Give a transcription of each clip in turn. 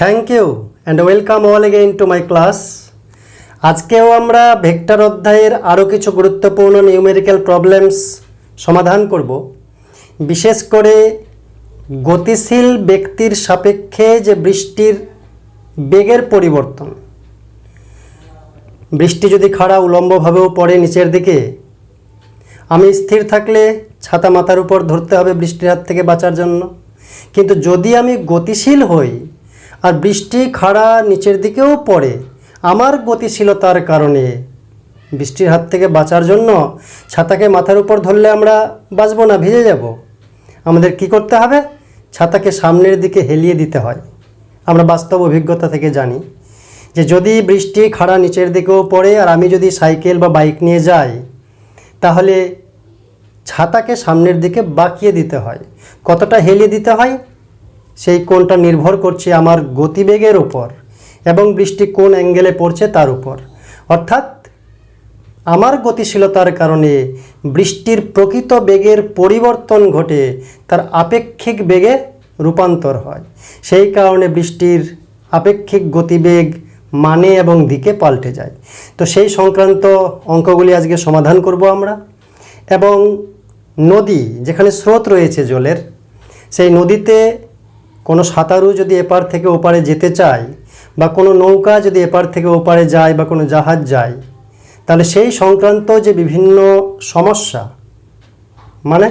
Thank you and welcome all again to my class. আজকেও আমরা vector অধ্যায়ের আরও কিছু গুরুত্বপূর্ণ নিউমেরিক্যাল প্রবলেমস সমাধান করব। বিশেষ করে গতিশীল ব্যক্তির সাপেক্ষে যে বৃষ্টির বেগের পরিবর্তন, বৃষ্টি যদি খাড়া উলম্বভাবেও পড়ে নিচের দিকে, আমি স্থির থাকলে ছাতা মাথার উপর ধরতে হবে বৃষ্টির হাত থেকে বাঁচার জন্য। কিন্তু যদি আমি গতিশীল হই আর বৃষ্টি খাড়া নিচের দিকেও পড়ে, আমার গতিশীলতার কারণে বৃষ্টির হাত থেকে বাঁচার জন্য ছাতাকে মাথার উপর ধরলে আমরা বাঁচব না, ভিজে যাব। আমাদের কি করতে হবে? ছাতাকে সামনের দিকে হেলিয়ে দিতে হয়। আমরা বাস্তব অভিজ্ঞতা থেকে জানি যে যদি বৃষ্টি খাড়া নিচের দিকেও পড়ে আর আমি যদি সাইকেল বা বাইক নিয়ে যাই, তাহলে ছাতাকে সামনের দিকে বাঁকিয়ে দিতে হয়। কতটা হেলিয়ে দিতে হয় সেই কোণটা নির্ভর করছে আমার গতিবেগের উপর এবং বৃষ্টি কোন অ্যাঙ্গেলে পড়ছে তার উপর। অর্থাৎ আমার গতিশীলতার কারণে বৃষ্টির প্রকৃত বেগের পরিবর্তন ঘটে তার আপেক্ষিক বেগে রূপান্তর হয়। সেই কারণে বৃষ্টির আপেক্ষিক গতিবেগ মানে এবং দিকে পাল্টে যায়। তো সেই সংক্রান্ত অঙ্কগুলি আজকে সমাধান করব আমরা। এবং নদী, যেখানে স্রোত রয়েছে জলের, সেই নদীতে কোনো সাঁতারু যদি এপার থেকে ওপারে যেতে চায় বা কোনো নৌকা যদি এপার থেকে ওপারে যায় বা কোনো জাহাজ যায়, তাহলে সেই সংক্রান্ত যে বিভিন্ন সমস্যা, মানে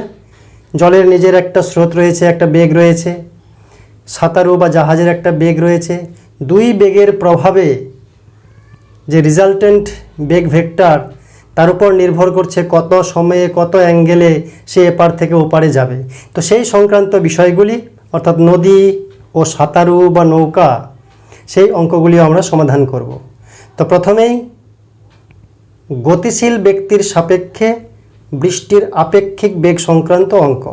জলের নিজের একটা স্রোত রয়েছে, একটা বেগ রয়েছে, সাঁতারু বা জাহাজের একটা বেগ রয়েছে, দুই বেগের প্রভাবে যে রিজাল্টেন্ট বেগ ভেক্টর, তার উপর নির্ভর করছে কত সময়ে কত অ্যাঙ্গেলে সে এপার থেকে ওপারে যাবে। তো সেই সংক্রান্ত বিষয়গুলি, অর্থাৎ নদী ও সাঁতারু বা নৌকা, সেই অঙ্কগুলিও আমরা সমাধান করব। তো প্রথমেই গতিশীল ব্যক্তির সাপেক্ষে বৃষ্টির আপেক্ষিক বেগ সংক্রান্ত অঙ্ক।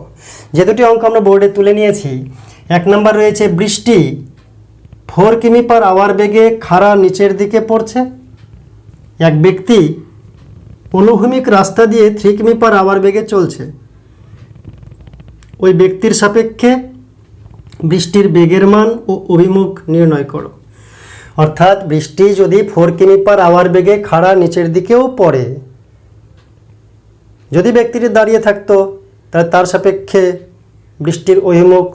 যে দুটি অঙ্ক আমরা বোর্ডে তুলে নিয়েছি, এক নম্বর রয়েছে বৃষ্টি 4 কিমি/আওয়ার বেগে খাড়া নিচের দিকে পড়ছে। এক ব্যক্তি অনুভূমিক রাস্তা দিয়ে 3 কিমি/আওয়ার বেগে চলছে। ওই ব্যক্তির সাপেক্ষে বৃষ্টির বেগের মান ও অভিমুখ নির্ণয় করো। অর্থাৎ বৃষ্টি যদি 4 কিমি/আওয়ার বেগে খাড়া নিচের দিকেও পড়ে, যদি ব্যক্তিটি দাঁড়িয়ে থাকতো তাহলে তার সাপেক্ষে বৃষ্টির অভিমুখ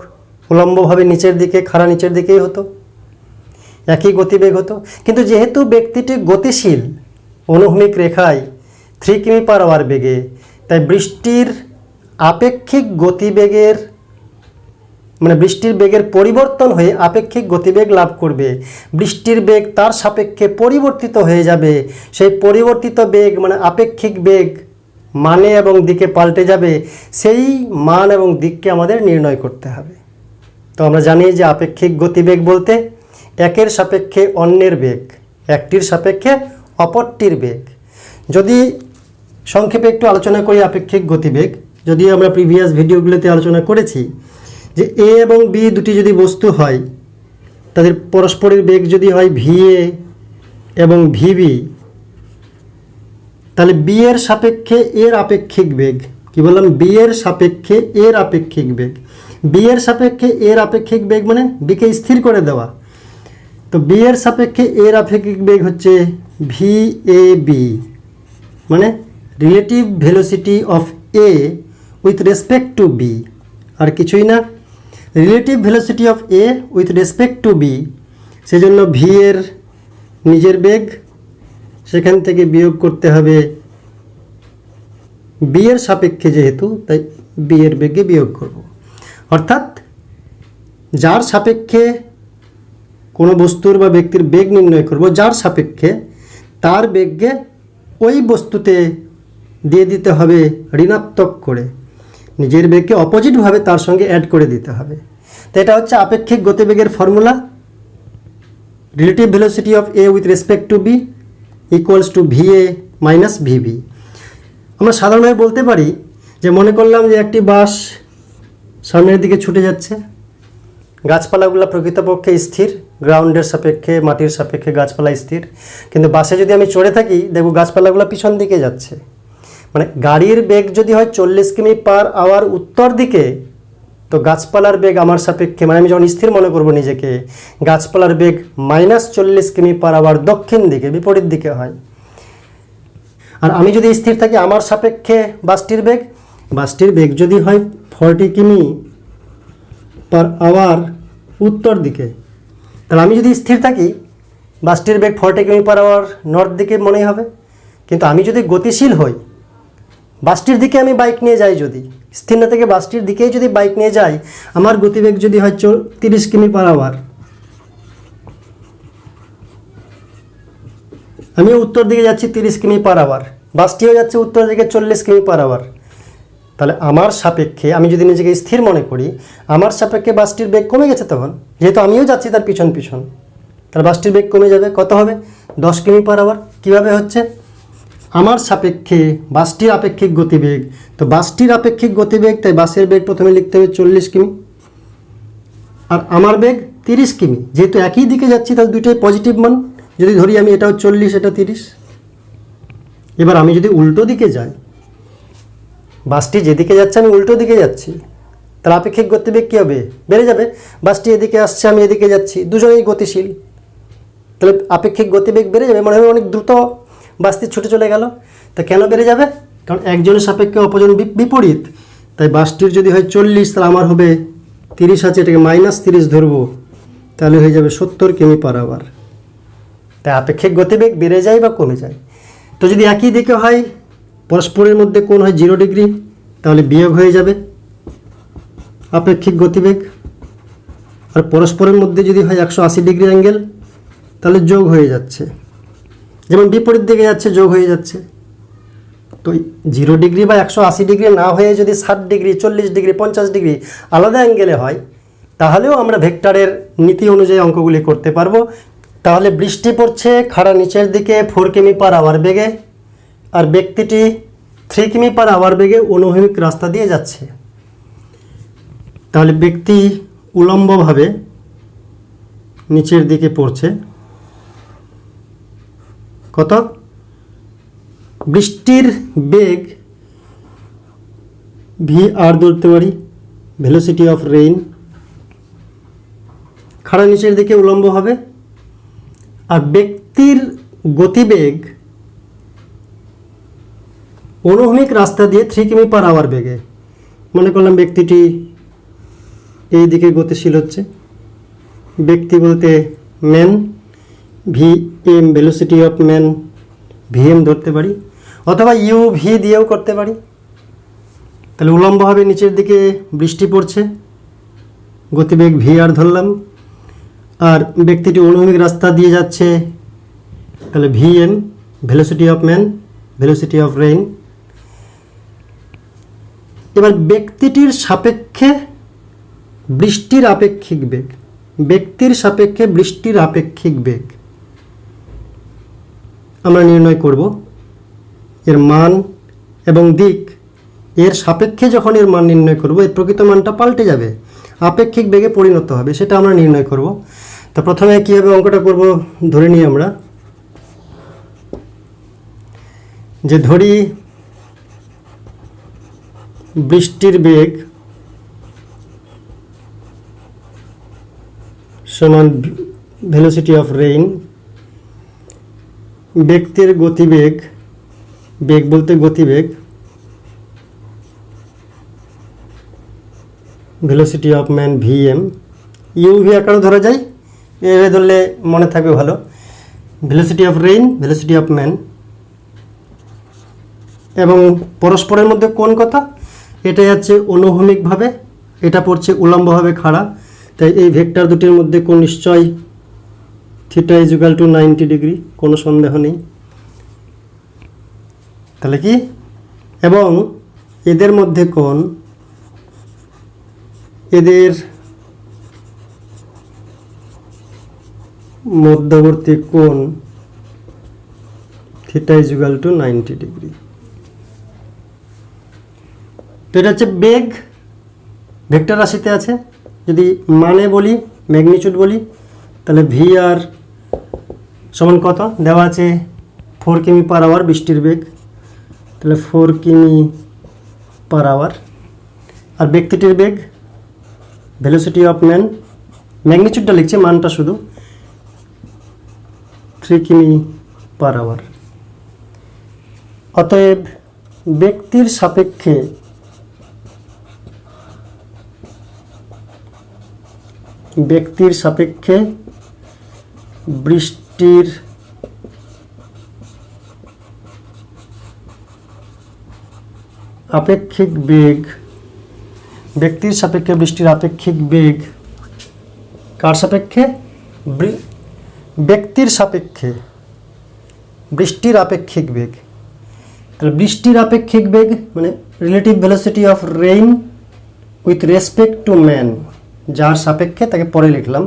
উলম্বভাবে নিচের দিকে, খাড়া নিচের দিকেই হতো, একই গতিবেগ হতো। কিন্তু যেহেতু ব্যক্তিটি গতিশীল অনুভূমিক রেখায় 3 কিমি/আওয়ার বেগে, তাই বৃষ্টির আপেক্ষিক গতিবেগের মানে বৃষ্টির বেগের পরিবর্তন হয়ে আপেক্ষিক গতিবেগ লাভ করবে। বৃষ্টির বেগ তার সাপেক্ষে পরিবর্তিত হয়ে যাবে। সেই পরিবর্তিত বেগ মানে আপেক্ষিক বেগ মানে এবং দিকে পাল্টে যাবে। সেই মান এবং দিককে আমাদের নির্ণয় করতে হবে। তো আমরা জানি যে আপেক্ষিক গতিবেগ বলতে একের সাপেক্ষে অন্যের বেগ, একটির সাপেক্ষে অপরটির বেগ। যদি সংক্ষেপে একটু আলোচনা করি আপেক্ষিক গতিবেগ, যদি আমরা প্রিভিয়াস ভিডিওগুলোতে আলোচনা করেছি যে এ এবং বি দুটি যদি বস্তু হয়, তাদের পরস্পরের বেগ যদি হয় ভিএ এবং ভিবি, তাহলে বি এর সাপেক্ষে এর আপেক্ষিক বেগ, কি বললাম, বি এর সাপেক্ষে এর আপেক্ষিক বেগ, বি এর সাপেক্ষে এর আপেক্ষিক বেগ মানে বিকে স্থির করে দেওয়া। তো বি এর সাপেক্ষে এর আপেক্ষিক বেগ হচ্ছে ভি এ বি, মানে relative velocity of A with respect to B, আর কিছুই না। Relative velocity of A with respect to B, সেজন্য ভি এর নিজের বেগ, সেখান থেকে বিয়োগ করতে হবে বি এর সাপেক্ষে, যেহেতু তাই বি এর বেগে বিয়োগ করব। অর্থাৎ যার সাপেক্ষে কোনো বস্তুর বা ব্যক্তির বেগ নির্ণয় করব, যার সাপেক্ষে তার বেগকে ওই বস্তুতে দিয়ে দিতে হবে ঋণাত্মক করে, নিজের বেগকে অপোজিটভাবে তার সঙ্গে অ্যাড করে দিতে হবে। তো এটা হচ্ছে আপেক্ষিক গতিবেগের formula. Relative velocity of A with respect to B equals to VA minus VB. আমরা সাধারণভাবে বলতে পারি যে, মনে করলাম যে একটি বাস সামনের দিকে ছুটে যাচ্ছে, গাছপালাগুলো প্রকৃতপক্ষে স্থির, গ্রাউন্ডের সাপেক্ষে, মাটির সাপেক্ষে গাছপালা স্থির, কিন্তু বাসে যদি আমি চড়ে থাকি দেখব গাছপালাগুলো পিছন দিকে যাচ্ছে। মানে গাড়ির বেগ যদি হয় 40 কিমি/আওয়ার উত্তর দিকে, তো গাছপালার বেগ আমার সাপেক্ষে, মানে আমি যখন স্থির মনে করব নিজেকে, গাছপালার বেগ -40 কিমি/আওয়ার দক্ষিণ দিকে, বিপরীত দিকে হয়। আর আমি যদি স্থির থাকি, আমার সাপেক্ষে বাসটির বেগ যদি হয় 40 কিমি/আওয়ার উত্তর দিকে, তাহলে আমি যদি স্থির থাকি বাসটির বেগ 40 কিমি/আওয়ার নর্থ দিকে মনেই হবে। কিন্তু আমি যদি গতিশীল হই, বাসটির দিকে আমি বাইক নিয়ে যাই, যদি স্থির না থেকে বাসটির দিকেই যদি বাইক নিয়ে যাই, আমার গতিবেগ যদি হয় 30 কিমি/আওয়ার, আমি উত্তর দিকে যাচ্ছি 30 কিমি/আওয়ার, বাসটিও যাচ্ছে উত্তর দিকে 40 কিমি/আওয়ার, তাহলে আমার সাপেক্ষে আমি যদি নিজেকে স্থির মনে করি, আমার সাপেক্ষে বাসটির বেগ কমে গেছে তখন, যেহেতু আমিও যাচ্ছি তার পিছন পিছন, তাহলে বাসটির বেগ কমে যাবে। কত হবে? 10 কিমি/আওয়ার। কীভাবে হচ্ছে? আমার সাপেক্ষে বাসটির আপেক্ষিক গতিবেগ, তো বাসটির আপেক্ষিক গতিবেগ, তাই বাসের বেগ প্রথমে লিখতে হবে 40 কিমি, আর আমার বেগ 30 কিমি। যেহেতু একই দিকে যাচ্ছি, তাহলে দুইটাই পজিটিভ মান। যদি ধরি আমি এটাও 40, এটা 30। এবার আমি যদি উল্টো দিকে যাই, বাসটি যেদিকে যাচ্ছে আমি উল্টো দিকে যাচ্ছি, তাহলে আপেক্ষিক গতিবেগ কী হবে? বেড়ে যাবে। বাসটি এদিকে আসছে, আমি এদিকে যাচ্ছি, দুজনেই গতিশীল, তাহলে আপেক্ষিক গতিবেগ বেড়ে যাবে। মনে হয় অনেক দ্রুত বাসটি ছুটে চলে গেল। তা কেন বেড়ে যাবে? কারণ একজনের সাপেক্ষে অপরজন বিপরীত। তাই বাসটির যদি হয় 40, তাহলে আমার হবে 30 আছে, এটাকে -30 ধরবো, তাহলে হয়ে যাবে 70 কিমি/আওয়ার। তাই আপেক্ষিক গতিবেগ বেড়ে যায় বা কমে যায়। তো যদি একই দিকে হয়, পরস্পরের মধ্যে কোণ হয় 0 ডিগ্রি, তাহলে বিয়োগ হয়ে যাবে আপেক্ষিক গতিবেগ। আর পরস্পরের মধ্যে যদি হয় 180 ডিগ্রি অ্যাঙ্গেল, তাহলে যোগ হয়ে যাচ্ছে। যেমন বিপরীত দিকে যাচ্ছে, যোগ হয়ে যাচ্ছে। তো 0 ডিগ্রি বা 180 ডিগ্রি না হয়ে যদি 60 ডিগ্রি, 40 ডিগ্রি, 50 ডিগ্রি আলাদা অ্যাঙ্গেলে হয়, তাহলেও আমরা ভেক্টরের নীতি অনুযায়ী অঙ্কগুলি করতে পারবো। তাহলে বৃষ্টি পড়ছে খাড়া নিচের দিকে 4 কিমি/আওয়ার বেগে, আর ব্যক্তিটি 3 কিমি/আওয়ার বেগে অনুভূমিক রাস্তা দিয়ে যাচ্ছে। তাহলে ব্যক্তি উলম্বভাবে নিচের দিকে পড়ছে। কত? বৃষ্টির বেগ VR ধরতে পারি, ভেলোসিটি অফ রেইন। খাড়া নিচের দিকে উলম্ব হবে। আর ব্যক্তির গতিবেগ অনুভূমিক রাস্তা দিয়ে 3 কিমি/আওয়ার বেগে। মনে করলাম ব্যক্তিটি এই দিকে গতিশীল হচ্ছে। ব্যক্তি বলতে man, VM velocity of man, VM ধরতে পারি, অথবা UV দিয়েও করতে পারি। তাহলে উলম্বভাবে নিচের দিকে বৃষ্টি পড়ছে, গতিবেগ VR ধরলাম। আর ব্যক্তিটি অনুভূমিক রাস্তা দিয়ে যাচ্ছে, তাহলে VM velocity of man, velocity of rain. এবার ব্যক্তিটির সাপেক্ষে বৃষ্টির আপেক্ষিক বেগ, ব্যক্তির সাপেক্ষে বৃষ্টির আপেক্ষিক বেগ আমরা নির্ণয় করব। এর মান এবং দিক এর সাপেক্ষে যখন এর মান নির্ণয় করব, এর প্রকৃত মানটা পাল্টে যাবে, আপেক্ষিক বেগে পরিণত হবে, সেটা আমরা নির্ণয় করব। তো প্রথমে কীভাবে অঙ্কটা করব ধরে নিই আমরা, যে ধরি বৃষ্টির বেগ সমান ভেলোসিটি অফ রেইন, ব্যক্তির গতিবেগ, বেগ বলতে গতিবেগ, velocity of man VM, UV আকারও ধরা যায়, এভাবে ধরলে মনে থাকবে ভালো। Velocity of rain, velocity of man, এবং পরস্পরের মধ্যে কোন কথা, এটা যাচ্ছে অনুভূমিকভাবে, এটা পড়ছে উলম্বভাবে খাড়া, তাই এই ভেক্টর দুটির মধ্যে কোন নিশ্চয় θ = 90 ডিগ্রি, কোনো সন্দেহ নেই। তাহলে কি, এবং এদের মধ্যে কোন, এদের মধ্যবর্তী কোণ θ = 90 ডিগ্রি। তো এটা হচ্ছে বেগ, ভেক্টর রাশিতে আছে। যদি মানে বলি, ম্যাগনিটিউড বলি, তাহলে VR সমান কত দেওয়া আছে? 4 কিমি/আওয়ার বৃষ্টির বেগ, তাহলে 4 কিমি/আওয়ার। আর ব্যক্তিটির বেগ ভেলোসিটি অফ ম্যান, ম্যাগনিচিউডটা লিখছে, মানটা শুধু 3 কিমি পার আওয়ার। অতএব ব্যক্তির সাপেক্ষে বৃষ্টির আপেক্ষিক বেগ, ব্যক্তির সাপেক্ষে বৃষ্টির আপেক্ষিক বেগ কার সাপেক্ষে? ব্যক্তির সাপেক্ষে বৃষ্টির আপেক্ষিক বেগ। তাহলে বৃষ্টির আপেক্ষিক বেগ মানে relative velocity of rain with respect to man, যার সাপেক্ষে তাকে পরে লিখলাম,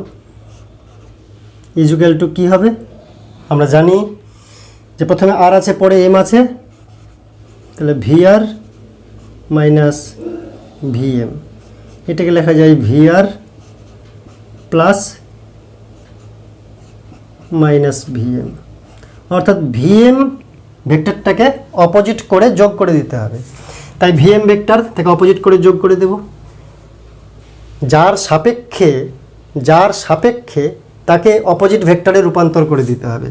ইজুক্যাল টু কী হবে? আমরা জানি যে প্রথমে আর আছে, পরে এম আছে, তাহলে ভিআর মাইনাস ভিএম, এটাকে লেখা যায় ভিআর প্লাস মাইনাস ভিএম, অর্থাৎ ভিএম ভেক্টরটাকে অপোজিট করে যোগ করে দিতে হবে। তাই ভিএম ভেক্টর থেকে অপোজিট করে যোগ করে দেব, যার সাপেক্ষে তাকে অপোজিট ভেক্টরে রূপান্তর করে দিতে হবে।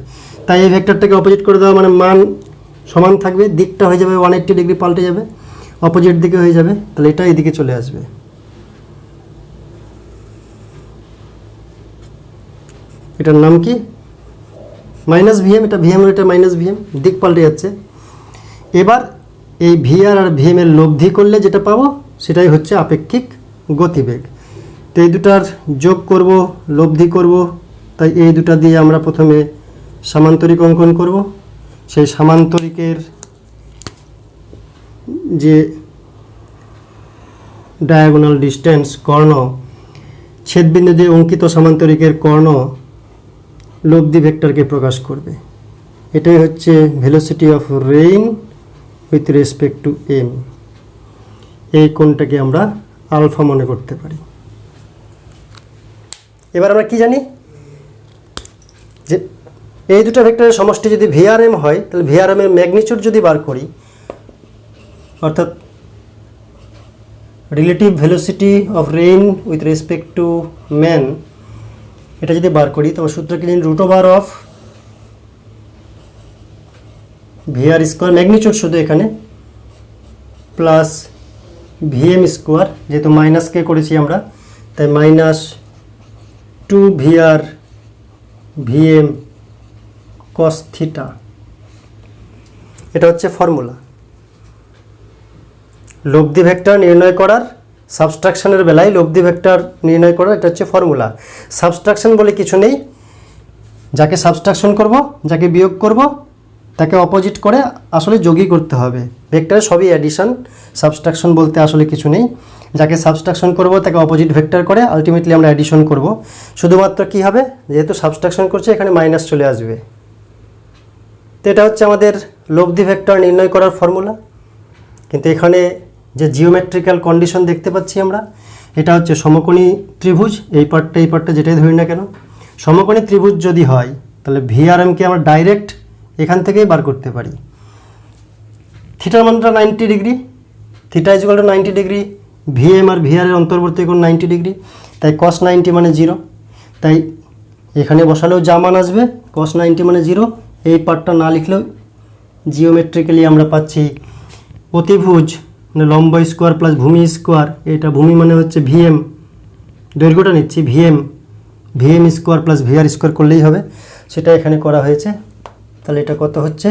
তাই এই ভেক্টরটাকে অপোজিট করে দেওয়া মানে মান সমান থাকবে, দিকটা হয়ে যাবে 180 ডিগ্রি পাল্টে যাবে, অপোজিট দিকে হয়ে যাবে, তাহলে এটা এদিকে চলে আসবে। এটার নাম কি? মাইনাস ভিএম, এটা ভিএম, এটা মাইনাস ভিএম, দিক পাল্টে যাচ্ছে। এবার এই ভিআর আর ভিএম এর লব্ধি করলে যেটা পাবো সেটাই হচ্ছে আপেক্ষিক গতিবেগ। তো এই দুটার যোগ করব, লব্ধি করব, তাই এই দুটা দিয়ে আমরা প্রথমে সামান্তরিক অঙ্কন করব। সেই সামান্তরিকের যে ডায়াগোনাল ডিস্টেন্স, কর্ণ, ছেদবিন্দু দিয়ে অঙ্কিত সামান্তরিকের কর্ণ লব্ধি ভেক্টরকে প্রকাশ করবে। এটাই হচ্ছে velocity of rain with respect to M. এই কোণটাকে আমরা আলফা মনে করতে পারি। এবার আমরা কি জানি যে এই দুটো ভেক্টরের সমষ্টি যদি ভিআরএম হয়, তাহলে ভিআরএম এর ম্যাগনিচিউড যদি বার করি, অর্থাৎ relative velocity of rain with respect to man, এটা যদি বার করি তবে সূত্র কি জানি? Root over of VR square, magnitude শুধু এখানে, প্লাস ভিএম স্কোয়ার, যেহেতু মাইনাসকে করেছি আমরা তাই minus 2 VR VM cos theta. এটা হচ্ছে ফর্মুলা লব্ধি ভেক্টর নির্ণয় করার, সাবস্ট্রাকশনের বেলায় লব্ধি ভেক্টর নির্ণয় করার এটা হচ্ছে ফর্মুলা। সাবস্ট্রাকশন বলে কিছু নেই, যাকে সাবস্ট্রাকশন করব, যাকে বিয়োগ করব, তাকে অপোজিট করে আসলে যোগই করতে হবে। ভেক্টরে সবই অ্যাডিশন, সাবস্ট্রাকশন বলতে আসলে কিছু নেই। যাকে সাবস্ট্রাকশন করব তাকে অপোজিট ভেক্টর করে আলটিমেটলি আমরা অ্যাডিশন করব। শুধুমাত্র কি হবে, যেহেতু সাবস্ট্রাকশন করছে এখানে মাইনাস চলে আসবে। তো এটা হচ্ছে আমাদের লব্ধি ভেক্টর নির্ণয় করার ফর্মুলা। কিন্তু এখানে যে জিওমেট্রিক্যাল কন্ডিশন দেখতে পাচ্ছি আমরা, এটা হচ্ছে সমকোণী ত্রিভুজ, এই পার্টটা যেটাই ধরি না কেন, সমকোণী ত্রিভুজ যদি হয় তাহলে ভিআরএমকে আমরা ডাইরেক্ট এখান থেকেই বার করতে পারি। থিটার মানটা 90 degree, theta equal to 90 degree, VM আর ভিআর এর অন্তর্বর্তী কোণ 90 ডিগ্রি, তাই cos 90 মানে 0, তাই এখানে বসালেও যা মান আসবে cos 90 মানে 0। এই পার্টটা না লিখলেও জিওমেট্রিক্যালি আমরা পাচ্ছি অতিভুজ মানে লম্ব স্কোয়ার প্লাস ভূমি স্কোয়ার, এটা ভূমি মানে হচ্ছে ভিএম, দৈর্ঘ্যটা নিচ্ছি VM square plus VR square করলেই হবে, সেটা এখানে করা হয়েছে। তাহলে এটা কত হচ্ছে,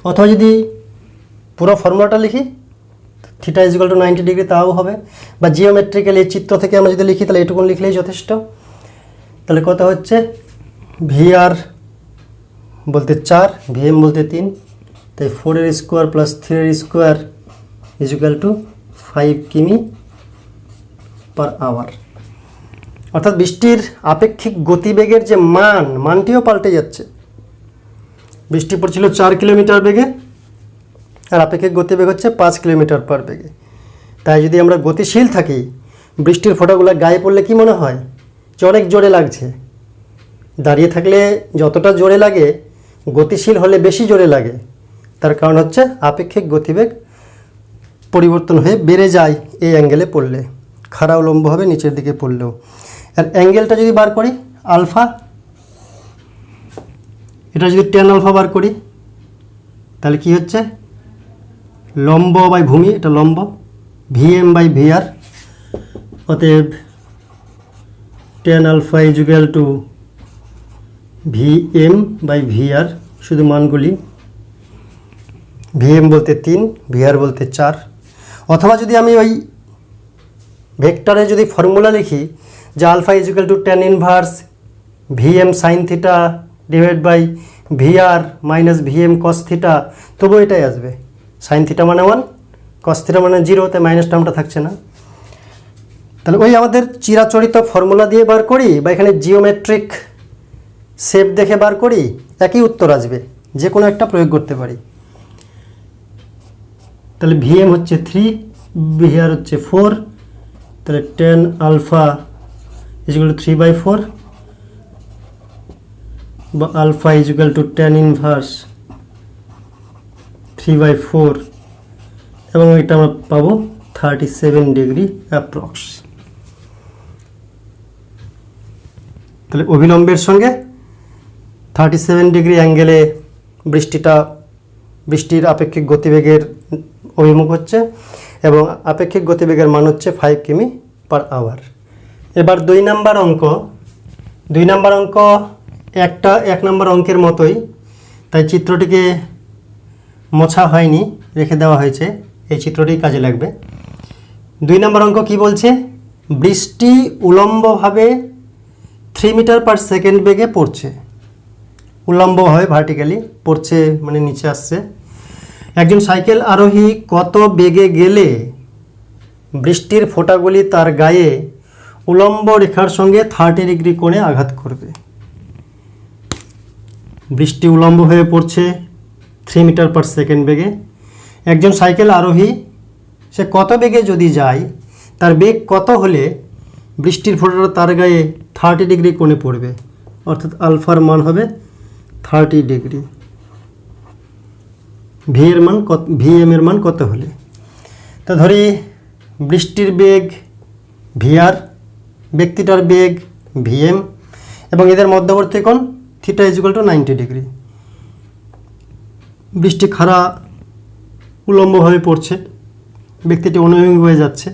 অথবা যদি পুরো ফর্মুলাটা লিখি থিটা ইকুয়াল টু 90 ডিগ্রি তাও হবে, বা জিওমেট্রিক্যালি এই চিত্র থেকে আমরা যদি লিখি তাহলে এটুকুন লিখলেই যথেষ্ট। তাহলে কত হচ্ছে, ভিআর বলতে 4, ভিএম বলতে 3, তাই 4 এর স্কোয়ার প্লাস 3 এর স্কোয়ার ইকুয়াল টু 5 কিমি পার আওয়ার। অর্থাৎ বৃষ্টির আপেক্ষিক গতিবেগের যে মানটিও পাল্টে যাচ্ছে। বৃষ্টি পড়ছিল 4 কিলোমিটার বেগে, আর আপেক্ষিক গতিবেগ হচ্ছে 5 কিলোমিটার পার বেগে। তাই যদি আমরা গতিশীল থাকি, বৃষ্টির ফোঁটাগুলো গায়ে পড়লে কি মনে হয় যে অনেক জোরে লাগছে। দাঁড়িয়ে থাকলে যতটা জোরে লাগে, গতিশীল হলে বেশি জোরে লাগে। তার কারণ হচ্ছে আপেক্ষিক গতিবেগ পরিবর্তন হয়ে বেড়ে যায় এই অ্যাঙ্গেলে পড়লে। খাড়া উলম্ব হবে নিচের দিকে পড়লেও। আর অ্যাঙ্গেলটা যদি বার করি আলফা, এটা যদি tan আলফা বার করি তাহলে কি হচ্ছে, লম্ব বাই ভূমি, এটা লম্ব, ভিএম বাই ভিআর। অতএব tan alpha is equal to VM by VR. শুধু মানগুলি, ভিএম বলতে 3, ভিআর বলতে 4। অথবা যদি আমি ওই ভেক্টরে যদি ফর্মুলা লিখি যে alpha is equal to tan inverse VM sine theta divide by VR minus VM cos theta, তবু এটাই আসবে। সাইন থিটা মানে 1, কস থিটা মানে 0, তাই মাইনাস টার্মটা থাকছে না। তাহলে ওই আমাদের চিরাচরিত ফর্মুলা দিয়ে বার করি বা এখানে জিওমেট্রিক শেপ দেখে বার করি, একই উত্তর আসবে, যে কোনো একটা প্রয়োগ করতে পারি। তাহলে ভিএম হচ্ছে 3, ভিআর হচ্ছে 4, তাহলে tan alpha is equal to 3/4 বা alpha is equal to tan inverse 3/4 এবং এটা আমরা পাবো 37 ডিগ্রি অ্যাপ্রক্স। তাহলে অভিলম্বের সঙ্গে 37 ডিগ্রি অ্যাঙ্গেলে বৃষ্টির আপেক্ষিক গতিবেগের অভিমুখ হচ্ছে এবং আপেক্ষিক গতিবেগের মান হচ্ছে 5 কিমি পার আওয়ার। এবার 2 নাম্বার অঙ্ক এক নম্বর অঙ্কের মতোই, তাই চিত্রটিকে মোছা হয়নি, রেখে দেওয়া হয়েছে, এই চিত্রটি কাজে লাগবে। 2 নম্বর অঙ্ক কি বলছে, বৃষ্টি উলম্বভাবে 3 মিটার পার সেকেন্ড বেগে পড়ছে, উলম্বভাবে ভার্টিক্যালি পড়ছে মানে নিচে আসছে। একজন সাইকেল আরোহী কত বেগে গেলে বৃষ্টির ফোঁটাগুলি তার গায়ে উলম্ব রেখার সঙ্গে 30 ডিগ্রি কোণে আঘাত করবে। বৃষ্টি উলম্ব হয়ে পড়ছে 3 মিটার পার সেকেন্ড বেগে। একজন সাইকেল আরোহী সে কত বেগে যদি যায়, তার বেগ কত হলে বৃষ্টির ফোঁটাটা তার গায়ে 30 ডিগ্রি কোণে পড়বে, অর্থাৎ আলফার মান হবে 30 ডিগ্রি। ভিএম এর মান কত হলে, তা ধরি বৃষ্টির বেগ ভিআর, ব্যক্তিটার বেগ ভিএম এবং এদের মধ্যবর্তী কোণ theta is equal to 90 degree. বৃষ্টি খাড়া উলম্বভাবে পড়ছে, ব্যক্তিটি অনুভূমিক হয়ে যাচ্ছে,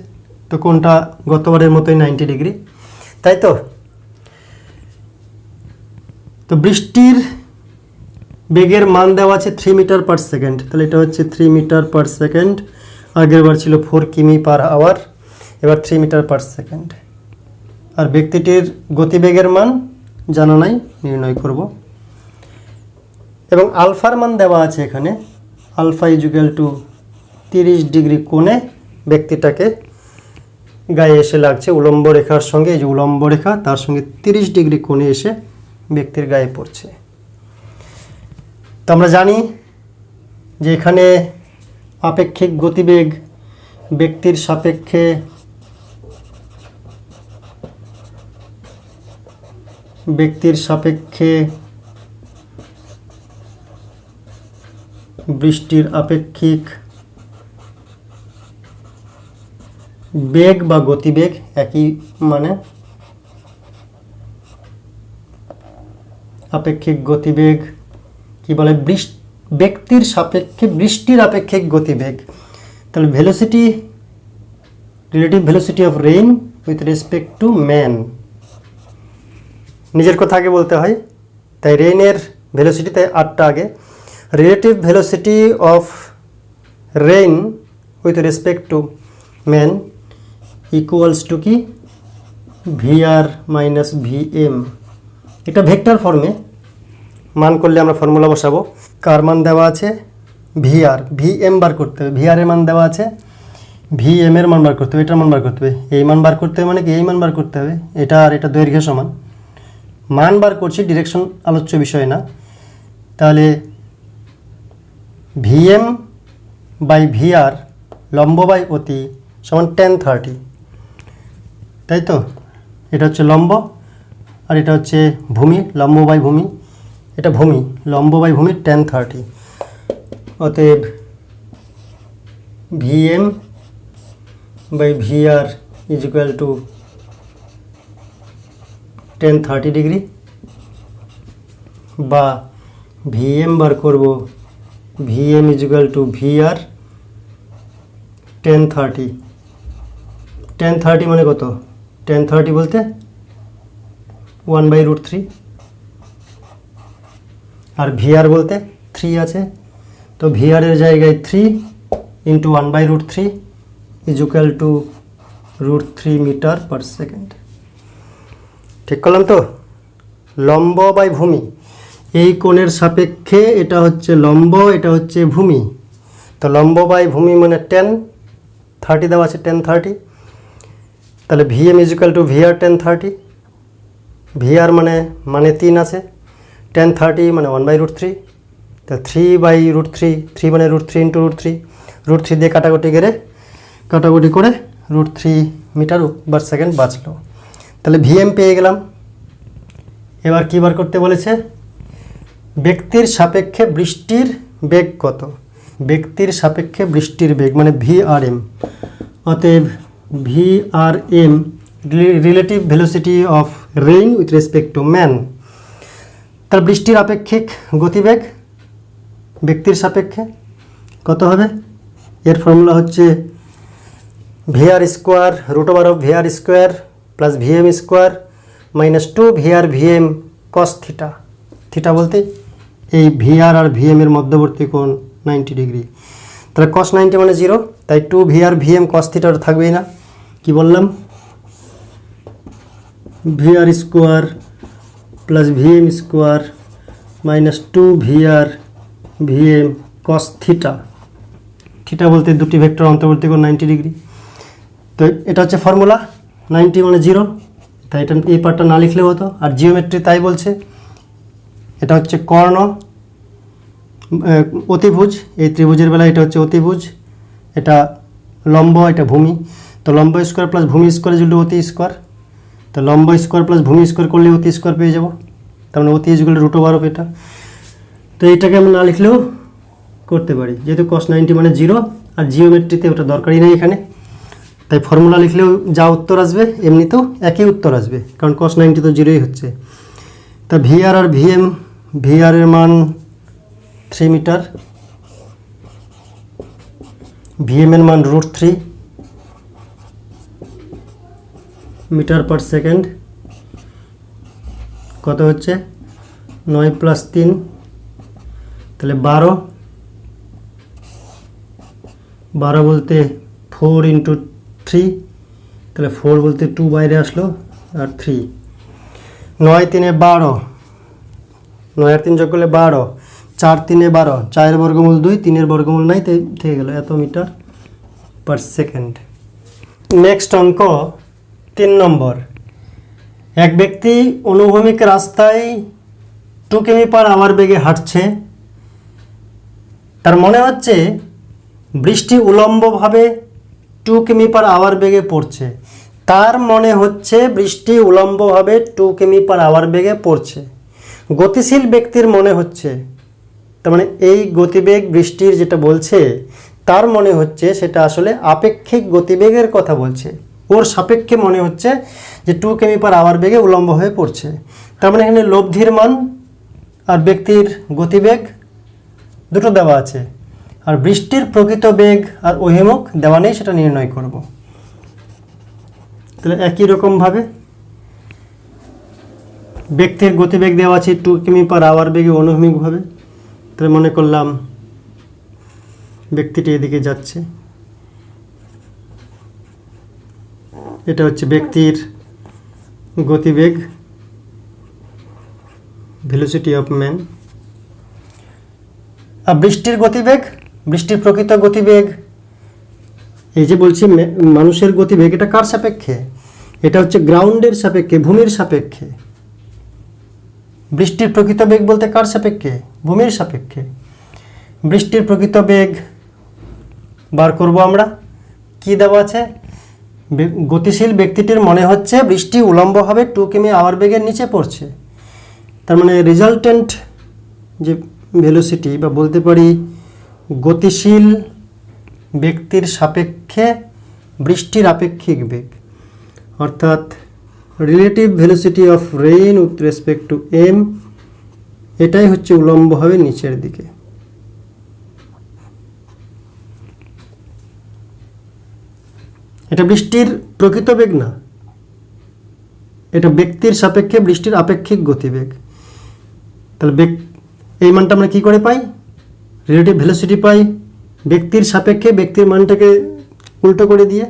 তো কোণটা গতবারের মতোই 90 ডিগ্রি, তাই তো। তো বৃষ্টির বেগের মান দেওয়া আছে 3 মিটার পার সেকেন্ড, তাহলে এটা হচ্ছে 3 মিটার পার সেকেন্ড, আগের বার ছিল 4 কিমি পার আওয়ার, এবার 3 মিটার পার সেকেন্ড। আর ব্যক্তিটির গতিবেগের মান জানা নাই, নির্ণয় করব। এবং আলফার মান দেওয়া আছে এখানে, alpha is equal to 30 degree কোণে ব্যক্তিটাকে গায়ে এসে লাগছে, উলম্ব রেখার সঙ্গে, এই যে উলম্ব রেখা তার সঙ্গে 30 ডিগ্রি কোণে এসে ব্যক্তির গায়ে পড়ছে। তো আমরা জানি যে এখানে আপেক্ষিক গতিবেগ ব্যক্তির সাপেক্ষে বৃষ্টির আপেক্ষিক বেগ বা গতিবেগ একই, মানে আপেক্ষিক গতিবেগ কি বলে, ব্যক্তির সাপেক্ষে বৃষ্টির আপেক্ষিক গতিবেগ। তাহলে velocity, relative velocity of rain with respect to man, নিজের কথা আগে বলতে হয়, তাই রেইনের ভেলোসিটি তাই 8টা আগে। Relative velocity of rain with respect to man equals to কি, ভিআর মাইনাস ভিএম। এটা ভেক্টর ফর্মে মান করলে আমরা ফর্মুলা বসাবো। কার মান দেওয়া আছে, ভিআর, ভিএম বার করতে হবে, ভিআর এর মান দেওয়া আছে, ভিএম এর মান বার করতে হবে, এটার মান বার করতে হবে। এই মান বার করতে হবে মানে কি, এই মান বার করতে হবে, এটা আর এটা দৈর্ঘ্য সমান, মান বার করছি, ডিরেকশন আলোচ্য বিষয় না। তাহলে ভিএম বাই ভিআর লম্ব বাই অতি সমান tan 30, তাই তো। এটা হচ্ছে লম্ব আর এটা হচ্ছে ভূমি, লম্ব বাই ভূমি, এটা ভূমি, লম্ব বাই ভূমি tan 30। অতএব VM by VR is equal to tan 30 degree, বা ভিএম বার করব VM is equal to VR tan 30 মানে কত, টেন 30 বলতে 1/√3, আর ভিআর বলতে 3 আছে, তো ভিআর এর জায়গায় 3 into 1/√3 is equal to √3 metre per second. ঠিক করলাম তো? লম্ব বাই ভূমি, এই কোণের সাপেক্ষে এটা হচ্ছে লম্ব, এটা হচ্ছে ভূমি, তো লম্ব বাই ভূমি মানে 10 30 দেওয়া আছে, 10 30, তাহলে VM is equal to VR 10 30, VR মানে 3 আছে, 10 30 মানে 1/√3, তো 3/√3, 3 মানে √3 ইন্টু √3 দিয়ে কাটাকুটি করে √3 মিটার পার সেকেন্ড বাঁচলো। তাহলে ভিএম পেয়ে গেলাম। এবার কী বার করতে বলেছে? ব্যক্তির সাপেক্ষে বৃষ্টির বেগ কত, ব্যক্তির সাপেক্ষে বৃষ্টির বেগ মানে ভিআরএম, অতএব VRM relative velocity of rain with respect to man. তার বৃষ্টির আপেক্ষিক গতিবেগ ব্যক্তির সাপেক্ষে কত হবে? এর ফর্মুলা হচ্ছে VR square √over of VR square plus VM square minus 2 VR VM cos theta. Theta বলতে এই ভিআর আর ভিএম এর মধ্যবর্তী কোণ 90 ডিগ্রি, তাহলে কস 90 মানে 0, তাই 2 ভিআর ভিএম কস থিটা থাকবেই না। কি বললাম? VR square plus VM square minus 2 VR VM cos theta. Theta বলতে দুটি ভেক্টর অন্তর্বর্তী কোণ 90 ডিগ্রি, তো এটা হচ্ছে ফর্মুলা। 90 মানে 0, তাই এটা এই পার্টটা না লিখলেও হতো। আর জিওমেট্রি তাই বলছে, এটা হচ্ছে কর্ণ অতিভুজ, এই ত্রিভুজের বেলা এটা হচ্ছে অতিভুজ, এটা লম্ব, এটা ভূমি, তো লম্ব স্কোয়ার প্লাস ভূমি স্কোয়ার ইজ ইকুয়াল টু অতি স্কোয়ার, তো লম্ব স্কোয়ার প্লাস ভূমি স্কোয়ার করলে অতি স্কোয়ার পেয়ে যাব, তার মানে অতি is equal two √over of এটা। তো এইটাকে আমরা না লিখলেও করতে পারি, যেহেতু cos 90 মানে 0, আর জিওমেট্রিতে ওটা দরকারই নেই এখানে, তাই ফর্মুলা লিখলেও যা উত্তর আসবে এমনিতেও একই উত্তর আসবে, কারণ cos 90 তো 0ই হচ্ছে। তা ভিআর আর ভিএম, ভিআর এর মান 3 মিটার, ভিএম এর মান √3 মিটার পার সেকেন্ড, কত হচ্ছে 9 + 3, তাহলে 12 বলতে 4 × 3, তাহলে 4 বলতে 2 বাইরে আসলো আর 3, 9 × 3 = 12, 9 আর 3 যোগ করলে 12, 4 × 3 = 12, 4 বর্গমূল 2, 3 বর্গমূল নাই, তাই থেকে গেল এত মিটার পার সেকেন্ড। নেক্সট অঙ্ক 3 নম্বর। এক ব্যক্তি অনুভূমিক রাস্তায় 2 কিমি/আওয়ার বেগে হাঁটছে, তার মনে হচ্ছে বৃষ্টি উলম্বভাবে 2 কিমি/আওয়ার বেগে পড়ছে, তার মনে হচ্ছে বৃষ্টি উলম্বভাবে 2 কিমি/আওয়ার বেগে পড়ছে। গতিশীল ব্যক্তির মনে হচ্ছে, তার মানে এই গতিবেগ বৃষ্টির যেটা বলছে তার মনে হচ্ছে সেটা আসলে আপেক্ষিক গতিবেগের কথা বলছে, ওর সাপেক্ষে মনে হচ্ছে যে 2 কিমি/আওয়ার বেগে উলম্ব হয়ে পড়ছে। তার মানে এখানে লব্ধির মান আর ব্যক্তির গতিবেগ দুটো দেওয়া আছে, আর বৃষ্টির প্রকৃত বেগ আর অভিমুখ দেওয়া নেই, সেটা নির্ণয় করব। তাহলে একই রকমভাবে ব্যক্তির গতিবেগ দেওয়া আছে 2 কিমি/আওয়ার বেগে অনুভূমিকভাবে, তাহলে মনে করলাম ব্যক্তিটি এদিকে যাচ্ছে, এটা হচ্ছে ব্যক্তির গতিবেগ, ভেলোসিটি অফ ম্যান। আর বৃষ্টির গতিবেগ, বৃষ্টির প্রকৃত গতিবেগ, এই যে বলছি মানুষের গতিবেগ, এটা কার সাপেক্ষে? এটা হচ্ছে গ্রাউন্ডের সাপেক্ষে, ভূমির সাপেক্ষে। বৃষ্টির প্রকৃত বেগ বলতে কার সাপেক্ষে? ভূমির সাপেক্ষে। বৃষ্টির প্রকৃত বেগ বার করব আমরা। কি দেওয়া আছে? গতিশীল ব্যক্তিটির মনে হচ্ছে বৃষ্টি উলম্বভাবে 2 কিমি/আওয়ার বেগের নিচে পড়ছে, তার মানে রেজাল্টেন্ট যে ভেলোসিটি, বা বলতে পারি গতিশীল ব্যক্তির সাপেক্ষে বৃষ্টির আপেক্ষিক বেগ, অর্থাৎ relative velocity of rain with respect to M, এটাই হচ্ছে উলম্ব হবে নিচের দিকে। এটা বৃষ্টির প্রকৃত বেগ না, এটা ব্যক্তির সাপেক্ষে বৃষ্টির আপেক্ষিক গতিবেগ। তাহলে এই মানটা আমরা কী করে পাই? রিলেটিভ ভেলোসিটি পাই ব্যক্তির সাপেক্ষে ব্যক্তির মানটাকে উল্টো করে দিয়ে।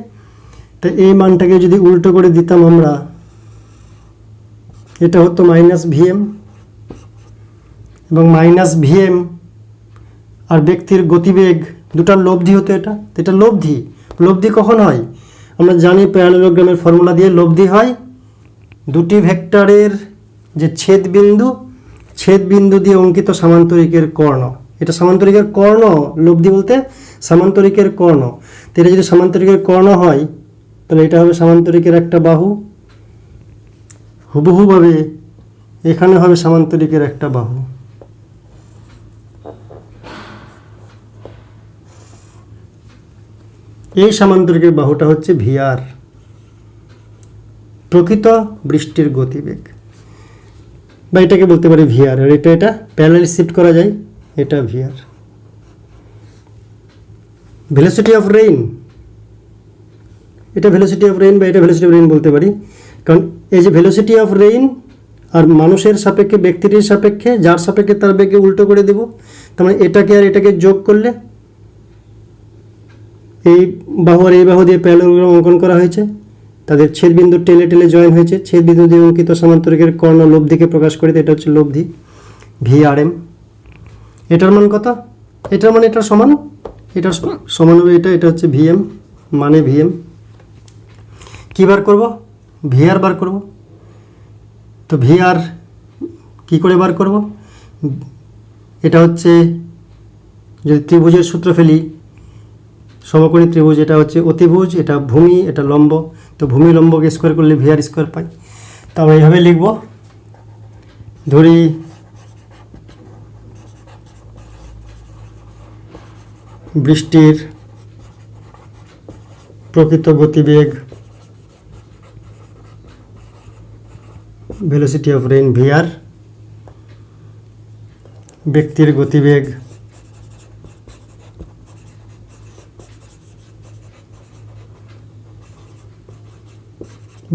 তো এই মানটাকে যদি উল্টো করে দিতাম আমরা, এটা হতো -vm, এবং -vm আর ব্যক্তির গতিবেগ দুটার লব্ধি হতো এটা। এটা লব্ধি। লব্ধি কখন হয়? আমরা জানি প্যারালেলোগ্রামের ফর্মুলা দিয়ে লব্ধি হয় দুটি ভেক্টরের যে ছেদবিন্দু দিয়ে অঙ্কিত সামান্তরিকের কর্ণ। এটা সামান্তরিকের কর্ণ, লব্ধি বলতে সামান্তরিকের কর্ণ। তো এটা যদি সামান্তরিকের কর্ণ হয় তাহলে এটা হবে সামান্তরিকের একটা বাহু, হুবহুভাবে এখানে হবে সামান্তরিকের একটা বাহু। এই সামান্তরিকের বাহুটা হচ্ছে ভিআর, প্রকৃত বৃষ্টির গতিবেগ, বা এটাকে বলতে পারি ভিআর। আর এটা প্যারালাল শিফট করা যায়, এটা ভিআর। ভেলোসিটি অফ রেইন, এটা ভেলোসিটি অফ রেইন বা এটা ভেলোসিটি অফ রেইন বলতে পারি, কারণ এই যে ভেলোসিটি অফ রেইন আর মানুষের সাপেক্ষে ব্যক্তিটির সাপেক্ষে যার সাপেক্ষে তার বেগকে উল্টো করে দেব। তার মানে এটাকে আর এটাকে যোগ করলে এই বাহু আর এই বাহু দিয়ে প্যারালেলোগ্রাম অঙ্কন করা হয়েছে, তাদের ছেদবিন্দু টেলে টেলে জয়েন হয়েছে, ছেদবিন্দু দিয়ে অঙ্কিত সামান্তরিকের কর্ণ লব্ধিকে প্রকাশ করে, এটা হচ্ছে লব্ধি VRM। এটার মান কত? এটার মানে এটার সমান, এটার সমান হবে এটা হচ্ছে VM, মানে VM। কী বার করব? VR বার করব। তো VR কী করে বার করব? এটা হচ্ছে যদি ত্রিভুজের সূত্র ফেলি, সমকোণী ত্রিভুজ, এটা হচ্ছে অতিভুজ, এটা ভূমি, এটা লম্ব। তো ভূমি লম্বকে স্কোয়ার করলে VR স্কোয়ার পাই। তো আমরা এইভাবে লিখব, ধরি বৃষ্টির প্রকৃত গতিবেগ ভেলোসিটি অফ রেইন VR, ব্যক্তির গতিবেগ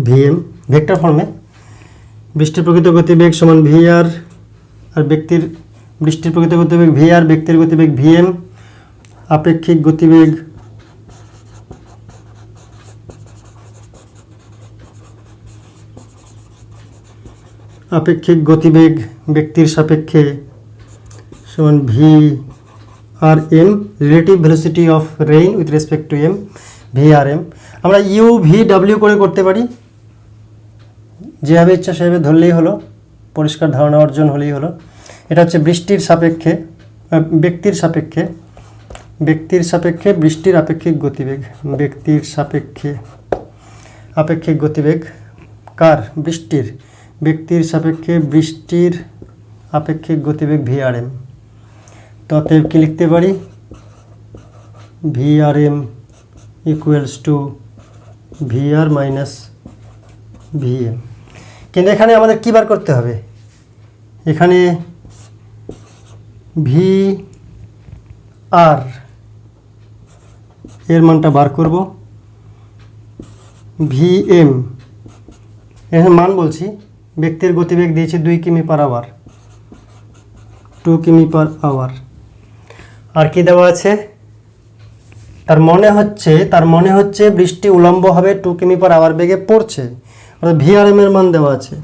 VM, ভেক্টর ফর্মে। বৃষ্টির প্রকৃত গতিবেগ সমান VR আর বৃষ্টির প্রকৃত গতিবেগ VR, ব্যক্তির গতিবেগ VM, আপেক্ষিক গতিবেগ ব্যক্তির সাপেক্ষে সমান VRM, relative velocity of rain with respect two M, VRM। আমরা UVW করে করতে পারি, যেভাবে ইচ্ছা সেভাবে ধরলেই হলো, পরিষ্কার ধারণা অর্জন হলেই হলো। এটা হচ্ছে ব্যক্তির সাপেক্ষে বৃষ্টির আপেক্ষিক গতিবেগ, ব্যক্তির সাপেক্ষে আপেক্ষিক গতিবেগ কার? ব্যক্তির সাপেক্ষে বৃষ্টির আপেক্ষিক গতিবেগ VRM। তো অতএব কি লিখতে পারি? VRM equals to VR minus VM। কিন্তু এখানে আমাদের কী বার করতে হবে? এখানে VR এর মানটা বার করব, VM এখানে মান বলছি, ব্যক্তির গতিবেগ দিয়েছে 2 কিমি/আওয়ার, 2 কিমি/আওয়ার। আর কি দেওয়া আছে? তার মনে হচ্ছে বৃষ্টি উলম্বভাবে 2 কিমি/আওয়ার বেগে পড়ছে, অর্থাৎ VRM এর মান দেওয়া আছে,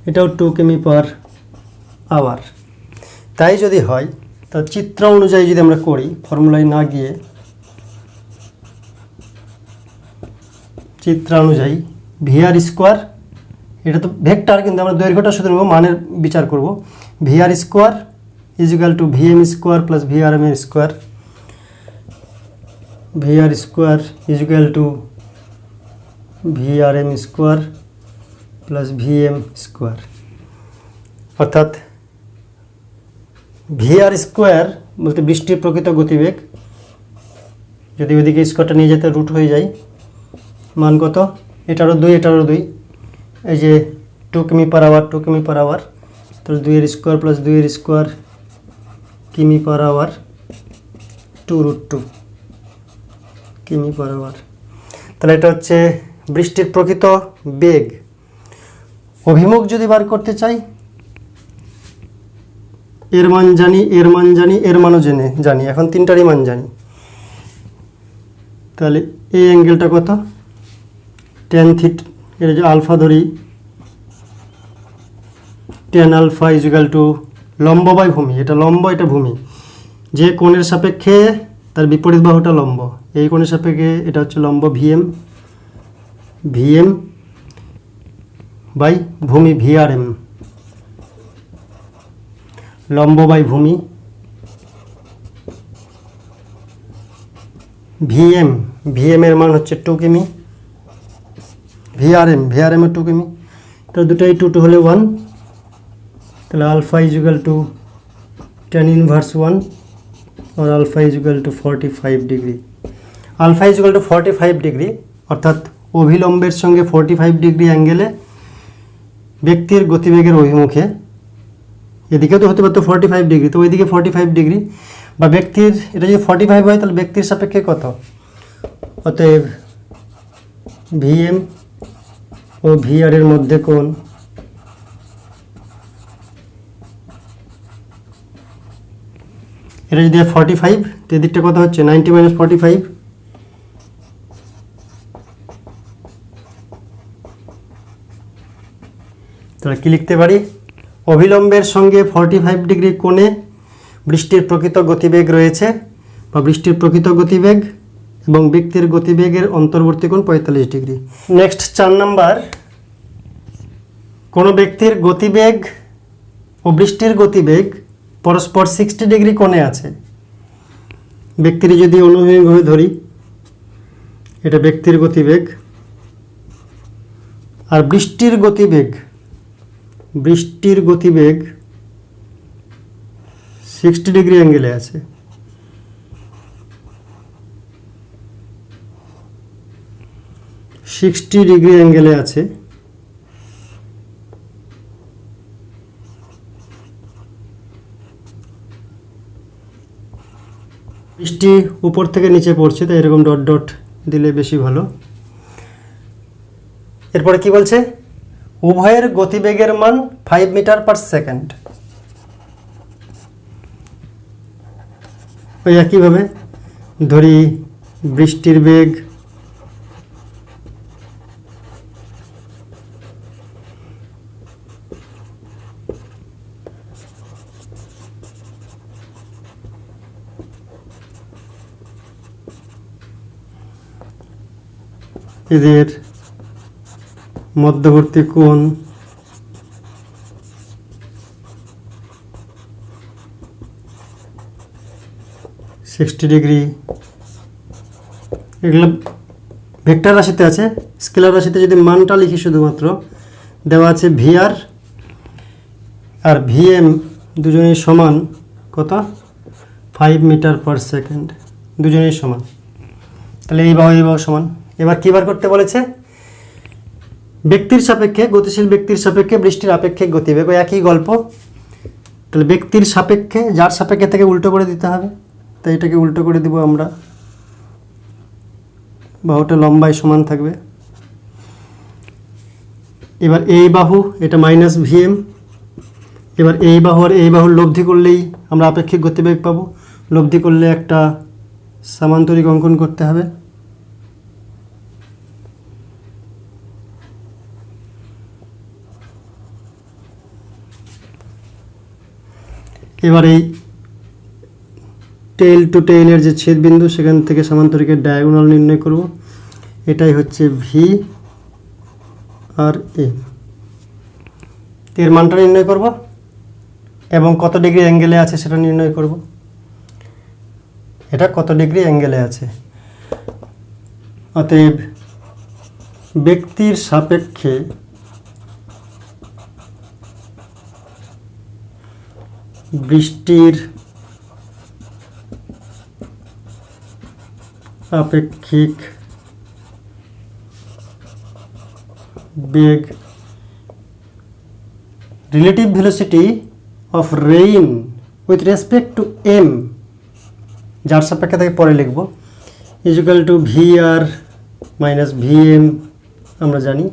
এটাও 2 কিমি/আওয়ার। তাই যদি হয়, তা চিত্র অনুযায়ী যদি আমরা করি, ফর্মুলায় না গিয়ে চিত্র অনুযায়ী VR স্কোয়ার, এটা তো ভেক্টর কিন্তু আমরা দৈর্ঘ্যটা শুধু নেব, মানের বিচার করব। VR square is equal two VM square plus VRM এর square, VR square is equal two VRM square plus VM square. অর্থাৎ VR স্কোয়ার বলতে বৃষ্টির প্রকৃত গতিবেগ, যদি ওইদিকে স্কোয়ারটা নিয়ে যেতে রুট হয়ে যায়, মান কত? এটারও 2, এটারও 2, এই যে 2 কিমি পার আওয়ার, 2 কিমি পার আওয়ার, তাহলে 2 এর স্কোয়ার প্লাস 2 এর স্কোয়ার কিমি পার আওয়ার 2√2 কিমি পার আওয়ার। তাহলে এটা হচ্ছে বৃষ্টির প্রকৃত বেগ। অভিমুখ যদি বার করতে চাই, এর মান জানি, এর মান জানি, এর মানও জানি, এখন তিনটারই মান জানি। তাহলে এই অ্যাঙ্গেলটা কত? tan থিটা, এটা যে আলফা ধরি, tan আলফা ইজিক্যাল টু লম্ব বাই ভূমি, এটা লম্ব এটা ভূমি, যে কোণের সাপেক্ষে তার বিপরীত বাহুটা লম্ব, এই কোণের সাপেক্ষে এটা হচ্ছে লম্ব ভিএম বাই ভূমি ভিআরএম, লম্ব বাই ভূমি ভিএম এর মান হচ্ছে 2 কিমি, ভিআরএম এর 2 কিমি, তো দুটাই 2 হলে 1, তাহলে alpha is equal to tan inverse 1 और alpha is equal to 45 degree. Alpha is equal to 45 degree, অর্থাৎ অভিলম্বের সঙ্গে 45 ডিগ্রি অ্যাঙ্গেলে ব্যক্তির গতিবেগের অভিমুখে, এদিকেও তো হতে পারতো 45 ডিগ্রি, তো ওইদিকে 45 ডিগ্রি, বা ব্যক্তির, এটা যদি 45 হয় তাহলে ব্যক্তির সাপেক্ষে কত? অতএব ভিএম ও ভিআর এর মধ্যে কোণ এটা যদি 45, তো এদিকটা কত হচ্ছে? 90 - 45, তাহলে কি লিখতে পারি? অভিলম্বের সঙ্গে 45 ডিগ্রি কোণে বৃষ্টির প্রকৃত গতিবেগ রয়েছে, বা বৃষ্টির প্রকৃত গতিবেগ এবং ব্যক্তির গতিবেগের অন্তর্বর্তী কোণ 45 ডিগ্রি। নেক্সট 4 নাম্বার, কোনো ব্যক্তির গতিবেগ ও বৃষ্টির গতিবেগ পরস্পর 60 ডিগ্রি কোণে আছে। ব্যক্তির যদি অনুভূমিকভাবে ধরি, এটা ব্যক্তির গতিবেগ, আর বৃষ্টির গতিবেগ 60 ডিগ্রি অ্যাঙ্গেলে আছে। বৃষ্টি উপর থেকে নিচে পড়ছে, তাই এরকম ডট ডট দিলে বেশি ভালো। এরপরে কি বলছে? উভয়ের গতিবেগের মান 5 মিটার পার সেকেন্ড। ওই একইভাবে ধরি বৃষ্টির বেগ এদের মধ্যবর্তী কোণ সিক্সটি ডিগ্রি। এগুলো ভেক্টর রাশিতে আছে। স্কেলার রাশিতে যদি মানটা লিখি, শুধুমাত্র দেওয়া আছে ভিআর আর ভিএম দুজনেই সমান কত? 5 মিটার পার সেকেন্ড, দুজনেই সমান। তাহলে এই বাহু সমান। এবার কী বার করতে বলেছে? ব্যক্তির সাপেক্ষে, গতিশীল ব্যক্তির সাপেক্ষে বৃষ্টির আপেক্ষিক গতিবেগ, ওই একই গল্প। তাহলে ব্যক্তির সাপেক্ষে, যার সাপেক্ষে থেকে উল্টো করে দিতে হবে, তাই এটাকে উল্টো করে দিব আমরা, বাহুটা লম্বায় সমান থাকবে। এবার এই বাহু, এটা মাইনাস ভিএম, এবার এই বাহু আর এই বাহুর লব্ধি করলেই আমরা আপেক্ষিক গতিবেগ পাবো। লব্ধি করলে একটা সামান্তরিক অঙ্কন করতে হবে। এবার এই টেইল টু টেইলের যে ছেদবিন্দু, সেখান থেকে সামান্তরিকের ডায়াগোনাল নির্ণয় করব। এটাই হচ্ছে ভি আর এ, এর মানটা নির্ণয় করব এবং কত ডিগ্রি অ্যাঙ্গেলে আছে সেটা নির্ণয় করব। এটা কত ডিগ্রি অ্যাঙ্গেলে আছে। অতএব ব্যক্তির সাপেক্ষে বৃষ্টির আপেক্ষিক বেগ relative velocity of rain with respect to M, যার সাপেক্ষে তাকে পরে লিখব, equal to V R minus V M আমরা জানি।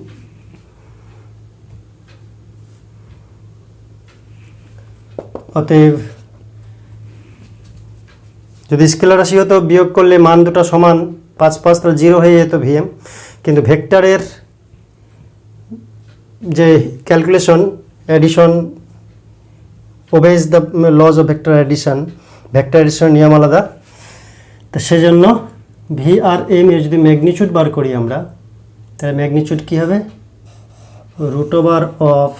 অতএব যদি স্কেলার রাশি হতো বিয়োগ করলে মান দুটো সমান 5 5 তাহলে 0 হয়ে যেত ভিএম, কিন্তু ভেক্টরের যে calculation addition obeys the laws of vector addition, vector অ্যাডিশনের নিয়ম আলাদা। তো সেজন্য ভি আর এম এর যদি ম্যাগনিচিউড বার করি আমরা, তাহলে ম্যাগনিচিউড কী হবে, রুট ওভার অফ,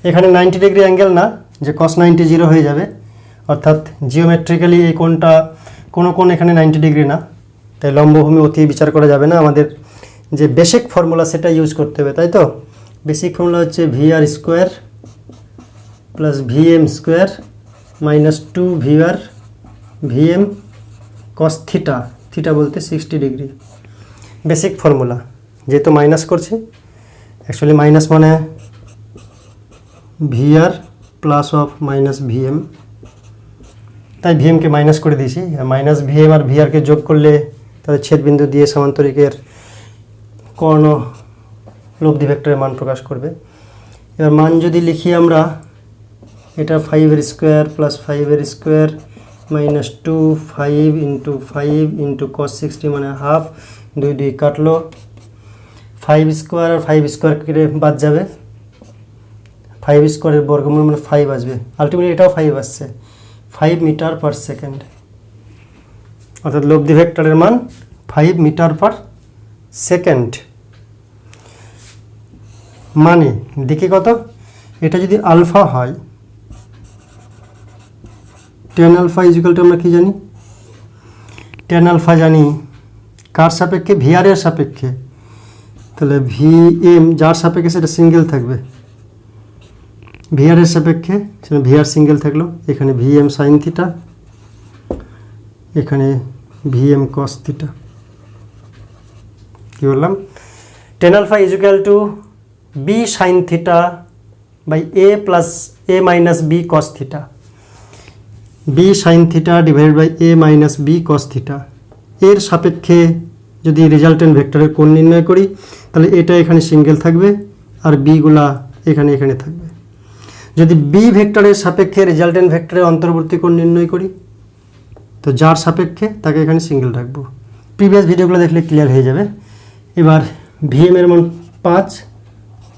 এখানে 90 ডিগ্রি অ্যাঙ্গেল না যে cos 90 0 হয়ে যাবে, অর্থাৎ জিওমেট্রিক্যালি এই কোণটা কোনো কোণ এখানে 90 ডিগ্রি না, তাই লম্বভূমি অতি বিচার করা যাবে না, আমাদের যে বেসিক ফর্মুলা সেটা ইউজ করতে হবে, তাই তো। বেসিক ফর্মুলা হচ্ছে V R square plus V M square minus 2 V R V M cos theta, theta বলতে 60 ডিগ্রি, বেসিক ফর্মুলা। যেহেতু মাইনাস করছি, অ্যাকচুয়ালি মাইনাস মানে V R plus of minus V M, তাই ভি এমকে minus করে দিয়েছি। Minus V M আর V আরকে যোগ করলে তাদের ছেদবিন্দু দিয়ে সামান্তরিকের কর্ণ লব্ধি ভেক্টরের মান প্রকাশ করবে। এবার মান যদি লিখি আমরা, এটা 5 এর স্কোয়ার প্লাস 5 এর square minus 2 5 into 5 into cos 60 মানে হাফ, 2 2 কাটলো, 5 স্কোয়ার আর 5 স্কোয়ার কেটে বাদ যাবে, 5 স্কোয়ারের বর্গমূল মানে 5 আসবে, আলটিমেটলি এটাও 5 আসছে, 5 মিটার পার সেকেন্ড, অর্থাৎ লব্ধি ভেক্টরের মান 5 মিটার পার সেকেন্ড। মানে দিকে কত, এটা যদি আলফা হয়, টেন আলফা ইকুয়াল টু আমরা কী জানি, টেন আলফা জানি কার সাপেক্ষে, ভি আর এর সাপেক্ষে, তাহলে ভি এম যার সাপেক্ষে সেটা সিঙ্গেল থাকবে, ভি আর এর সাপেক্ষে সেটা ভি আর সিঙ্গেল থাকলো, এখানে ভি এম সাইন থিটা, এখানে ভি এম কস থিটা। কী বললাম, tan alpha equal to B sine theta by A plus A minus B cos theta, B sine theta divided by A minus B cos theta. এর সাপেক্ষে যদি resultant ভেক্টরের কোণ নির্ণয় করি, তাহলে এটা এখানে সিঙ্গেল থাকবে আর বিগুলা এখানে এখানে থাকবে। যদি বি ভেক্টরের সাপেক্ষে রেজাল্টেন্ট ভেক্টরের অন্তর্বর্তী কোণ নির্ণয় করি, তো যার সাপেক্ষে তাকে এখানে সিঙ্গেল রাখবো। প্রিভিয়াস ভিডিওগুলো দেখলে ক্লিয়ার হয়ে যাবে। এবার ভিএম এর মান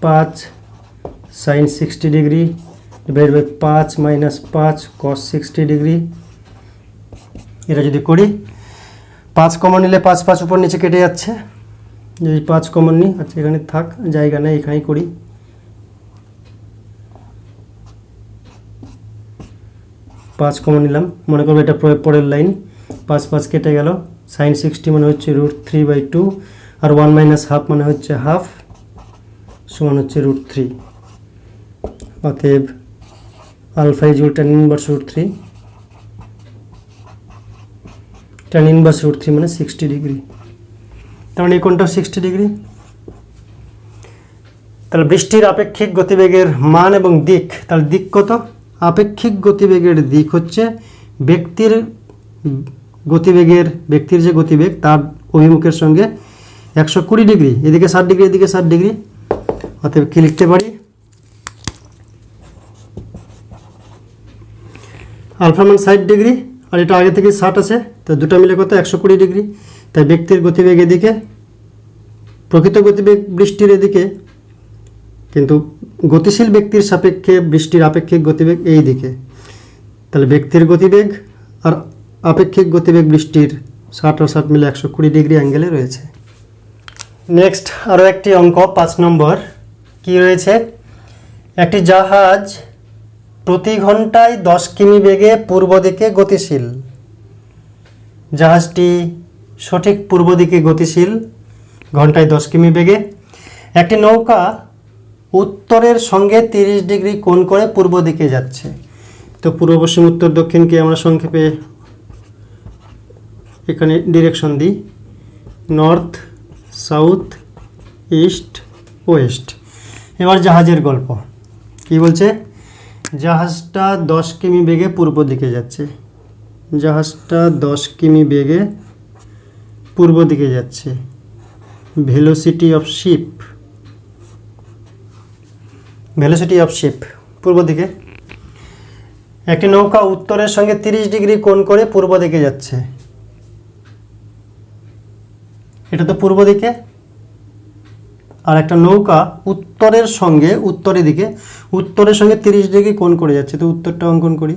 5 sine 60 degree divide by 5 minus 5 cos 60 degree. এটা যদি করি, 5 কমন নিলে 5 5 উপর নিচে কেটে যাচ্ছে, যদি 5 কমন নিই, আচ্ছা এখানে থাক, জায়গা নেই, এখানেই করি। 5 কমন নিলাম, মনে করবো এটা পরের লাইন, 5 5 কেটে গেল, সাইন 60 মানে হচ্ছে √3/2 আর 1 মাইনাস হাফ মানে হচ্ছে হাফ সমান হচ্ছে √3। অতএব alpha equal tan inverse √3, tan inverse √3 মানে 60 ডিগ্রি, তার মানে এই কোণটা 60 ডিগ্রি। তাহলে বৃষ্টির আপেক্ষিক গতিবেগের মান এবং দিক, তাহলে দিক কত, আপেক্ষিক গতিবেগের দিক হচ্ছে ব্যক্তির যে গতিবেগ তার অভিমুখের সঙ্গে 120 ডিগ্রি, এদিকে 60 ডিগ্রি এদিকে 60 ডিগ্রি। অতএব কি লিখতে পারি, আলফা মান 60 ডিগ্রি আর এটা আগে থেকে 60 আছে, তো দুটো মিলে কত 120 ডিগ্রি। তাই ব্যক্তির গতিবেগ এদিকে, প্রকৃত গতিবেগ বৃষ্টির এদিকে, কিন্তু গতিশীল ব্যক্তির সাপেক্ষে বৃষ্টির আপেক্ষিক গতিবেগ এই দিকে। তাহলে ব্যক্তির গতিবেগ আর আপেক্ষিক গতিবেগ বৃষ্টির 60 আর 60 মিলে 120 ডিগ্রি অ্যাঙ্গেলে রয়েছে। নেক্সট আরও একটি অঙ্ক 5 নম্বর কি রয়েছে, একটি জাহাজ প্রতি ঘন্টায় 10 কিমি বেগে পূর্ব দিকে গতিশীল, জাহাজটি সঠিক পূর্ব দিকে গতিশীল ঘন্টায় 10 কিমি বেগে। একটি নৌকা উত্তরের সঙ্গে 30 ডিগ্রি কোণ করে পূর্ব দিকে যাচ্ছে। তো পূর্ব পশ্চিম উত্তর দক্ষিণকে আমরা সংক্ষেপে এখানে ডিরেকশন দিই, নর্থ সাউথ ইস্ট ওয়েস্ট। এবার জাহাজের গল্প কি বলছে, জাহাজটা 10 কিমি বেগে পূর্ব দিকে যাচ্ছে, জাহাজটা 10 কিমি বেগে পূর্ব দিকে যাচ্ছে, velocity of ship, velocity of ship পূর্ব দিকে। একটি নৌকা উত্তরের সঙ্গে 30 ডিগ্রি কোণ করে পূর্ব দিকে যাচ্ছে, এটা তো পূর্ব দিকে। আর একটা নৌকা উত্তরের সঙ্গে উত্তরের দিকে উত্তরের সঙ্গে 30 ডিগ্রি কোণ করে যাচ্ছে, তো উত্তরটা অঙ্কন করি।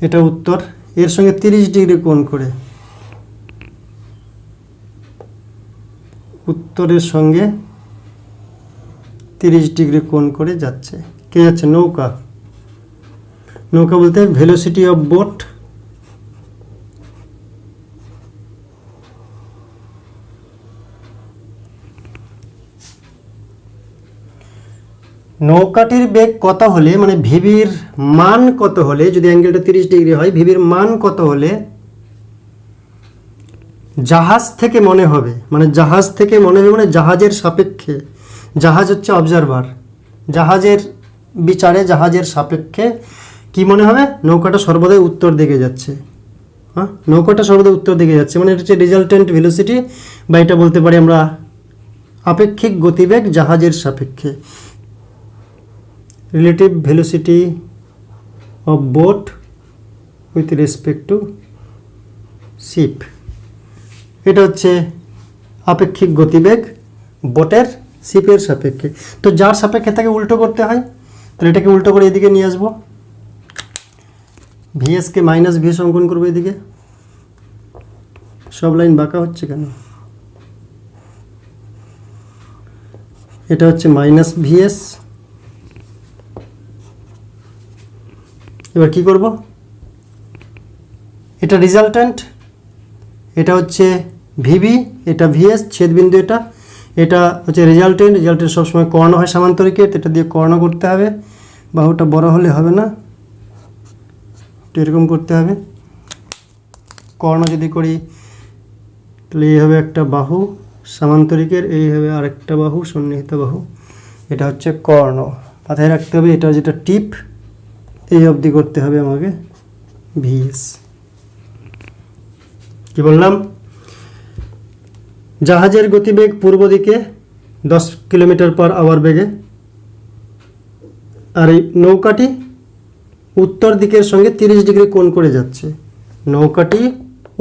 এটা উত্তর, এর সঙ্গে 30 ডিগ্রি কোণ করে, উত্তরের সঙ্গে 30 ডিগ্রি কোণ করে যাচ্ছে। কে যাচ্ছে? নৌকা। নৌকা বলতে ভেলোসিটি অফ বোট, নৌকাটির বেগ কত হলে, মানে ভিবির মান কত হলে, যদি অ্যাঙ্গেলটা 30 ডিগ্রি হয়, ভিবির মান কত হলে জাহাজ থেকে মনে হবে, মানে জাহাজ থেকে মনে হবে মানে জাহাজের সাপেক্ষে, জাহাজ হচ্ছে অবজারভার, জাহাজের বিচারে জাহাজের সাপেক্ষে কি মনে হবে? নৌকাটা সর্বদাই উত্তর দিকে যাচ্ছে। হ্যাঁ, নৌকাটা সর্বদা উত্তর দিকে যাচ্ছে, মানে এটা হচ্ছে রেজাল্টেন্ট ভেলোসিটি, বা এটা বলতে পারি আমরা আপেক্ষিক গতিবেগ জাহাজের সাপেক্ষে, relative velocity of boat with respect to sheep. এটা হচ্ছে আপেক্ষিক গতিবেগ বোটের শিপের সাপেক্ষে। তো যার সাপেক্ষে তাকে উল্টো করতে হয়, তাহলে এটাকে উল্টো করে এদিকে নিয়ে আসবো, ভিএসকে মাইনাস ভিএস অঙ্কন করবো এদিকে। সব লাইন বাঁকা হচ্ছে কেন? এটা হচ্ছে মাইনাস ভিএস। এবার কি করব? এটা রেজাল্ট্যান্ট, এটা হচ্ছে ভিবি, এটা ভিএস, ছেদবিন্দু এটা, এটা হচ্ছে রেজাল্টেন্ট। রেজাল্টেন্ট সবসময় কর্ণ হয় সামান্তরিকের, এটা দিয়ে কর্ণ করতে হবে, বাহুটা বড় হলে হবে না, এরকম করতে হবে। কর্ণ যদি করি তাহলে এই হবে একটা বাহু সামান্তরিকের, এই হবে আরেকটা বাহু সন্নিহিত বাহু, এটা হচ্ছে কর্ণ। মাথায় রাখতে হবে এটা যেটা টিপ, এই অবধি করতে হবে আমাকে ভিএস। কি বললাম? জাহাজের গতিবেগ পূর্ব দিকে 10 কিমি/আওয়ার বেগে, আর এই নৌকাটি উত্তর দিকের সঙ্গে 30 ডিগ্রি কোণ করে যাচ্ছে, নৌকাটি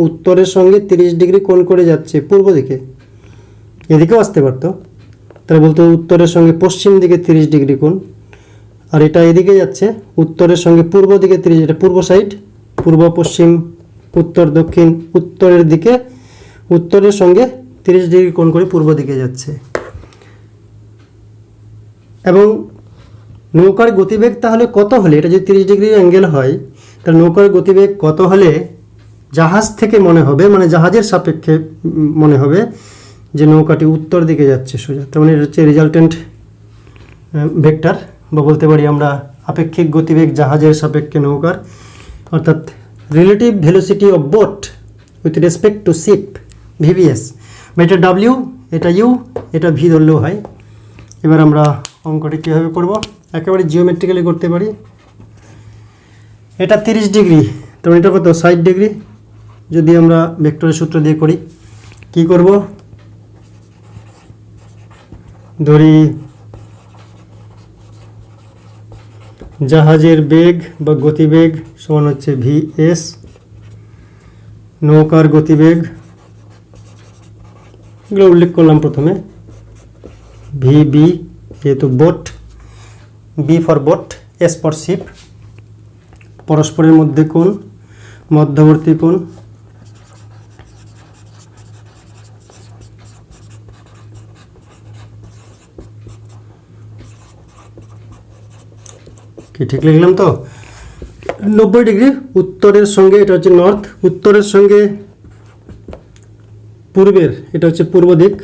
উত্তরের সঙ্গে 30 ডিগ্রি কোণ করে যাচ্ছে পূর্ব দিকে। এদিকেও আসতে পারতো, তাহলে বলতো উত্তরের সঙ্গে পশ্চিম দিকে 30 ডিগ্রি কোণ, আর এটা এদিকে যাচ্ছে উত্তরের সঙ্গে পূর্ব দিকে 30, এটা পূর্ব সাইড, পূর্ব পশ্চিম উত্তর দক্ষিণ, উত্তরের দিকে উত্তরের সঙ্গে 30 ডিগ্রি কোণ করে পূর্ব দিকে যাচ্ছে। এবং নৌকার গতিবেগ তাহলে কত হলে, এটা যদি 30 ডিগ্রি অ্যাঙ্গেল হয়, তাহলে নৌকার গতিবেগ কত হলে জাহাজ থেকে মনে হবে, মানে জাহাজের সাপেক্ষে মনে হবে যে নৌকাটি উত্তর দিকে যাচ্ছে সোজা। তার মানে এটা হচ্ছে রেজাল্টেন্ট ভেক্টর, বা বলতে পারি আমরা আপেক্ষিক গতিবেগ জাহাজের সাপেক্ষে নৌকার, অর্থাৎ relative velocity of boat with respect to sheep, VVS. বা এটা ডাব্লিউ, এটা ইউ, এটা ভি ধরলেও হয়। এবার আমরা অঙ্কটি কীভাবে করব? একেবারে জিওমেট্রিক্যালি করতে পারি। এটা 30 ডিগ্রি, তখন এটা কত? 60 ডিগ্রি। যদি আমরা ভেক্টরের সূত্র দিয়ে করি, কি করব? ধরি জাহাজের বেগ বা গতিবেগ সমান হচ্ছে ভিএস, নৌকার গতিবেগ এগুলো উল্লেখ করলাম প্রথমে, ভিবি যেহেতু boat, B for boat, S for ship, পরস্পরের মধ্যে কোণ, মধ্যবর্তী কোণ, কি ঠিক লিখলাম তো? 90 ডিগ্রি উত্তরের সঙ্গে, এটা হচ্ছে নর্থ, উত্তরের সঙ্গে পূর্বের, এটা হচ্ছে পূর্ব দিক,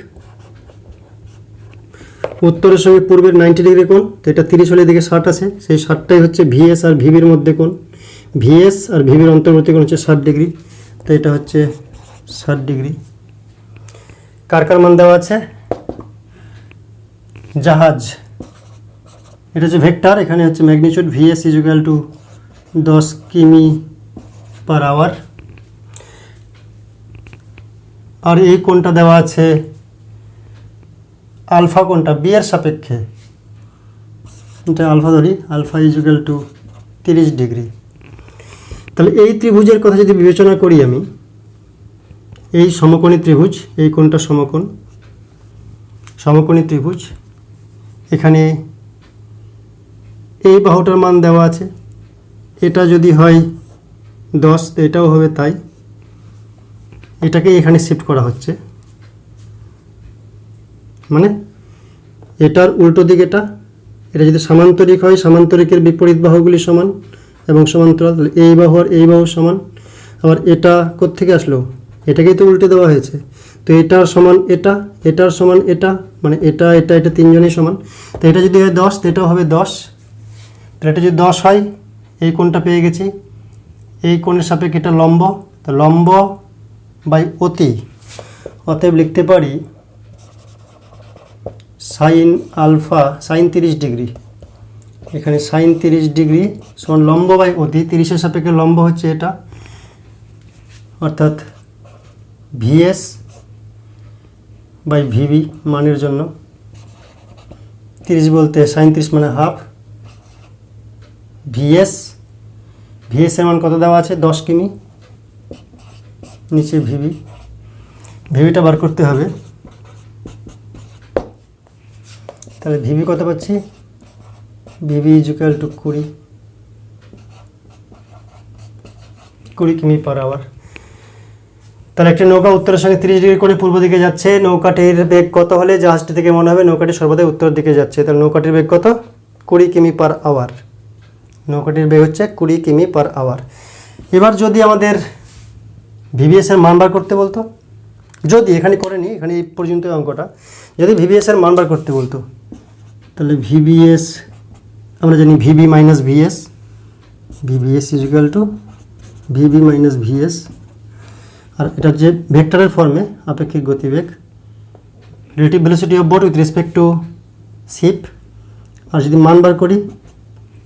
উত্তরের সঙ্গে পূর্বের 90 ডিগ্রি কোণ, তো এটা 30 হলে দিকে 60 আছে, সেই 60টাই হচ্ছে ভিএস আর ভিবির মধ্যে কোণ, ভিএস আর ভিবির অন্তর্বর্তী কোণ হচ্ছে 60 ডিগ্রি, তো এটা হচ্ছে 60 ডিগ্রি। কার কার মান দেওয়া আছে? জাহাজ, এটা হচ্ছে ভেক্টর, এখানে হচ্ছে magnitude VS is equal to 10 কিমি পার আওয়ার। আর এই কোণটা দেওয়া আছে আলফা, কোণটা বি এর সাপেক্ষে, এটা আলফা ধরি, alpha is equal to 30 degree. তাহলে এই ত্রিভুজের কথা যদি বিবেচনা করি আমি, এই সমকোণী ত্রিভুজ, এই কোণটা সমকোণী ত্রিভুজ, এখানে এই বাহুটার মান দেওয়া আছে, এটা যদি হয় 10 তো এটাও হবে তাই, এটাকে এখানে শিফট করা হচ্ছে, মানে এটার উল্টো দিক এটা যদি সামান্তরিক হয়, সামান্তরিকের বিপরীত বাহুগুলি সমান এবং সমান্তরাল, তাহলে এই বাহু আর এই বাহু সমান। আবার এটা কোত্থেকে আসলো? এটাকেই তো উল্টে দেওয়া হয়েছে, তো এটার সমান এটা, এটার সমান এটা, মানে এটা এটা এটা তিনজনই সমান। তো এটা যদি হয় 10 তো এটাও হবে 10, তো এটা যদি 10 হয়, এই কোণটা পেয়ে গেছি, এই কোণের সাপেক্ষে এটা লম্ব, তো লম্ব বাই অতি, অতএব লিখতে পারি সাইন আলফা, সাইন 30 ডিগ্রি, এখানে সাইন 30 ডিগ্রি সমান লম্ব বাই অতি, 30-এর সাপেক্ষে লম্ব হচ্ছে এটা, অর্থাৎ ভিএস বাই ভিবি মানের জন্য 30 বলতে সাইন 30 মানে হাফ, ভিএস এর মান কত দেওয়া আছে? 10 কিমি, নিচে ভিবিটা বার করতে হবে। তাহলে ভিবি কত পাচ্ছি? ভিবি ইজ ইকুয়াল টু 20 কিমি পার আওয়ার। তাহলে একটি নৌকা উত্তরের সঙ্গে 30 ডিগ্রি কোণে পূর্ব দিকে যাচ্ছে, নৌকাটির বেগ কত হলে জাহাজটি থেকে মনে হবে নৌকাটি সর্বদাই উত্তর দিকে যাচ্ছে? তাহলে নৌকাটির বেগ কত? 20 কিমি পার আওয়ার। নৌকাটির বেগ হচ্ছে 20 কিমি পার আওয়ার। এবার যদি আমাদের ভিভিএস এর মান বার করতে বলতো, যদি এখানে করেনি, এখানে এই পর্যন্ত অঙ্কটা, যদি ভিভিএস এর মান বার করতে বলতো, তাহলে ভিভিএস আমরা জানি VB minus VS, VBS is equal to VB minus VS. আর এটা যে ভেক্টরের ফর্মে আপেক্ষিক গতিবেগ, relative velocity of boat with respect to ship. আর যদি মান বার করি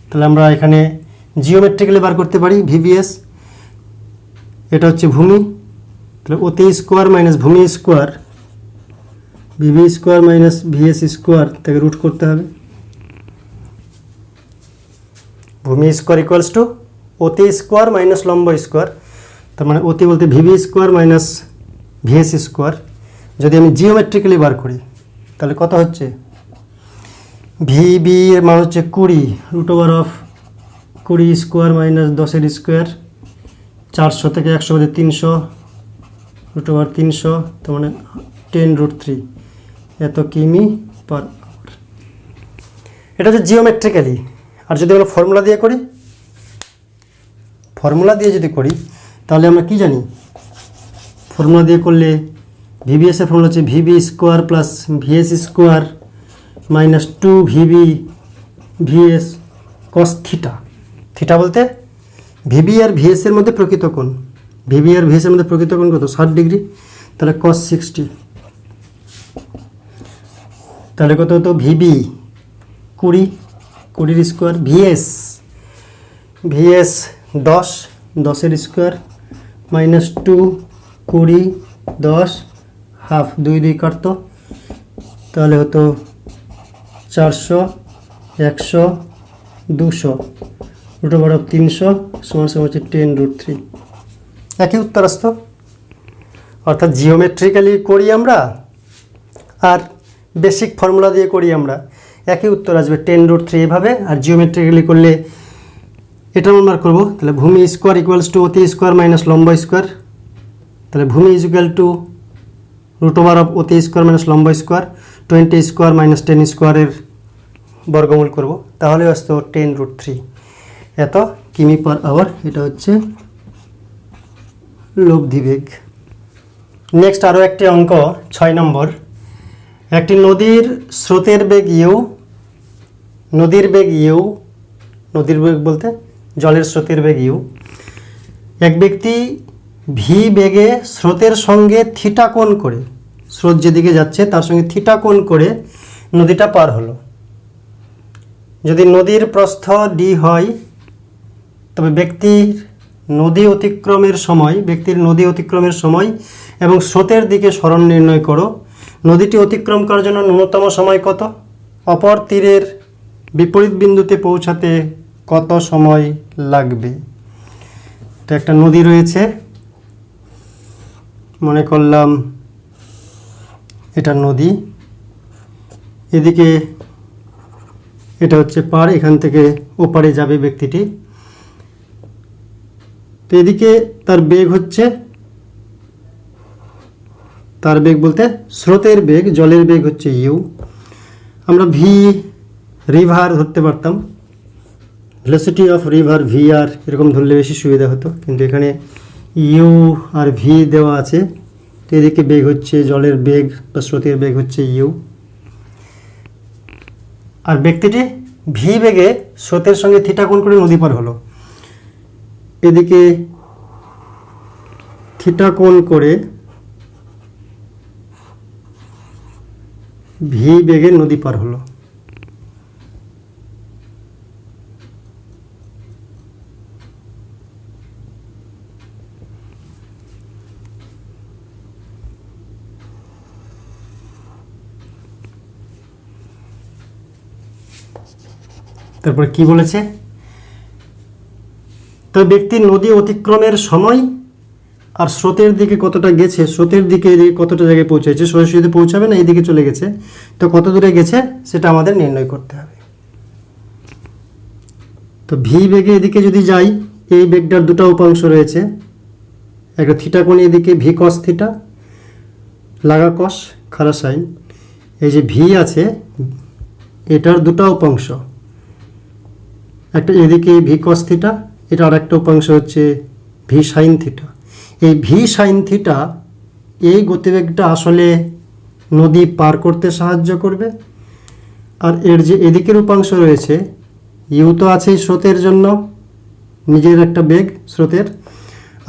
তাহলে আমরা এখানে জিওমেট্রিক্যালি বার করতে পারি। ভিভিএস এটা হচ্ছে ভূমি, তাহলে অতি স্কোয়ার মাইনাস ভূমি square, VV square minus VS square থেকে রুট করতে হবে। ভূমি স্কোয়ার ইকুয়ালস টু অতি স্কোয়ার মাইনাস লম্ব স্কোয়ার, তার মানে অতি বলতে VV square minus VS square. যদি আমি জিওমেট্রিক্যালি বার করি তাহলে কত হচ্ছে? ভিবি এর মান হচ্ছে 20, root over of 20 square minus 10-এর স্কোয়ার, 400 থেকে 100 বাদে 300, রুট ওভার 300, তার মানে 10√3 এত কিমি পার আওয়ার। এটা হচ্ছে জিওমেট্রিক্যালি। আর যদি আমরা ফর্মুলা দিয়ে করি, তাহলে আমরা কি জানি? ফর্মুলা দিয়ে করলে ভিভিএস এর ফর্মুলা হচ্ছে VB square plus VS square minus 2 VB VS cos theta. Theta বলতে ভিবি আর ভিএস এর মধ্যে প্রকৃত কোণ, ভিবি আর ভিএস এর মধ্যে প্রকৃত কোণ কত? 60 ডিগ্রি, তাহলে কস 60। তাহলে কত হতো? ভিবি 20 স্কোয়ার, ভিএস 10-এর স্কোয়ার মাইনাস 2 20 10 হাফ, 2 কাটতো, তাহলে হতো 400 100 200, রুট ওভার অফ 300 সমান হচ্ছে 10√3। একই উত্তর আসতো। অর্থাৎ জিওমেট্রিক্যালি করি আমরা আর বেসিক ফর্মুলা দিয়ে করি আমরা, একই উত্তর আসবে 10√3 এভাবে। আর জিওমেট্রিক্যালি করলে এটা মান করবো, তাহলে ভূমি স্কোয়ার ইকুয়ালস টু অতি স্কোয়ার মাইনাস লম্ব স্কোয়ার, তাহলে ভূমি is equal to root over of অতি স্কোয়ার মাইনাস লম্ব স্কোয়ার, 20 স্কোয়ার মাইনাস 10 স্কোয়ারের বর্গমূল করব, তাহলে আসতো 10√3 এত কিমি পার আওয়ার। এটা হচ্ছে লব্ধি বেগ। নেক্সট আরও একটি অঙ্ক 6 নম্বর। একটি নদীর স্রোতের বেগ ইউ, নদীর বেগ বলতে জলের স্রোতের বেগ ইউ। এক ব্যক্তি ভি বেগে স্রোতের সঙ্গে থিটা কোণ করে, স্রোত যেদিকে যাচ্ছে তার সঙ্গে থিটা কোণ করে নদীটা পার হলো। যদি নদীর প্রস্থ ডি হয় তবে ব্যক্তির নদী অতিক্রমের সময় এবং স্রোতের দিকে সরণ নির্ণয় করো। নদীটি অতিক্রম করার জন্য ন্যূনতম সময় কত? অপর তীরের বিপরীত বিন্দুতে পৌঁছাতে কত সময় লাগবে? তো একটা নদী রয়েছে, মনে করলাম এটা নদী, এদিকে এটা হচ্ছে পার, এখান থেকে ওপারে যাবে ব্যক্তিটি। তো এদিকে তার বেগ হচ্ছে, তার বেগ বলতে স্রোতের বেগ, জলের বেগ হচ্ছে ইউ। আমরা ভি রিভার ধরতে পারতাম, ভেলোসিটি অফ রিভার ভি আর এরকম ধরলে বেশি সুবিধা হতো, কিন্তু এখানে ইউ আর ভি দেওয়া আছে। তো এদিকে বেগ হচ্ছে জলের বেগ বা স্রোতের বেগ হচ্ছে ইউ, আর ব্যক্তিটি ভি বেগে স্রোতের সঙ্গে থিটা কোণ করে নদী পার হলো। এদিকে থিটা কোণ করে ভি বেগে নদী পার হলো। তারপরে কি বলেছে? তো ব্যক্তি নদী অতিক্রমের সময় আর স্রোতের দিকে কতটা গেছে, স্রোতের দিকে কতটা জায়গায় পৌঁছেছে, সোজাসুজি পৌঁছাবে না, এইদিকে চলে গেছে, তো কত দূরে গেছে সেটা আমাদের নির্ণয় করতে হবে। তো ভি বেগে এদিকে যদি যাই, এই বেগটার দুটো উপাংশ রয়েছে, একটা থিটা কোণে এদিকে ভি কস থিটা, লাগা কস খাড়া সাইন। এই যে ভি আছে এটার দুটো উপাংশ, একটা এদিকে ভি কস থিটা, এটা আর একটা উপাংশ হচ্ছে ভি সাইন থিটা। এই ভি সাইন থিটা এই গতিবেগটা আসলে নদী পার করতে সাহায্য করবে। আর এর যে এদিকের উপাংশ রয়েছে ইউ তো আছেই স্রোতের জন্য, নিজের একটা বেগ স্রোতের,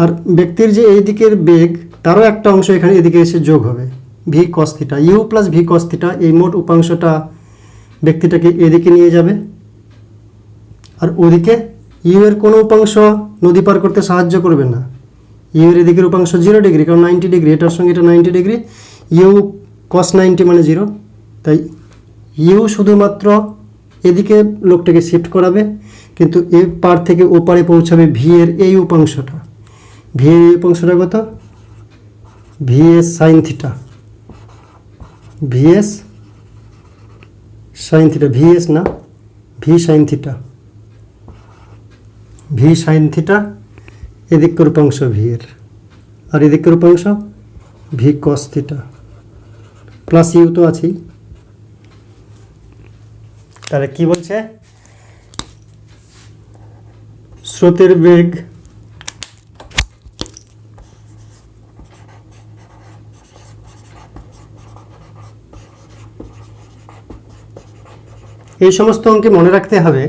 আর ব্যক্তির যে এই দিকের বেগ তারও একটা অংশ এখানে এদিকে এসে যোগ হবে, V cos theta, U plus V cos theta. এই মোট উপাংশটা ব্যক্তিটাকে এদিকে নিয়ে যাবে, আর ওদিকে ইউ এর কোনো উপাংশ নদী পার করতে সাহায্য করবে না। ইউ এর এদিকের উপাংশ 0 ডিগ্রি, কারণ 90 ডিগ্রি, এটার সঙ্গে এটা 90 ডিগ্রি, ইউ কস 90 মানে 0, তাই ইউ শুধুমাত্র এদিকে লোকটাকে শিফট করাবে, কিন্তু এ পার থেকে ও পারে পৌঁছাবে ভি এর এই উপাংশটা। ভি এর এই উপাংশটা কত? V S sine theta, V S sine theta, V S না V sine theta, V sine theta এদিকের উপাংশ ভি এর, আর এদিকের উপাংশ V cos theta plus U তো আছেই। তাহলে কি বলছে? স্রোতের বেগ এই সমস্ত অঙ্কে মনে রাখতে হবে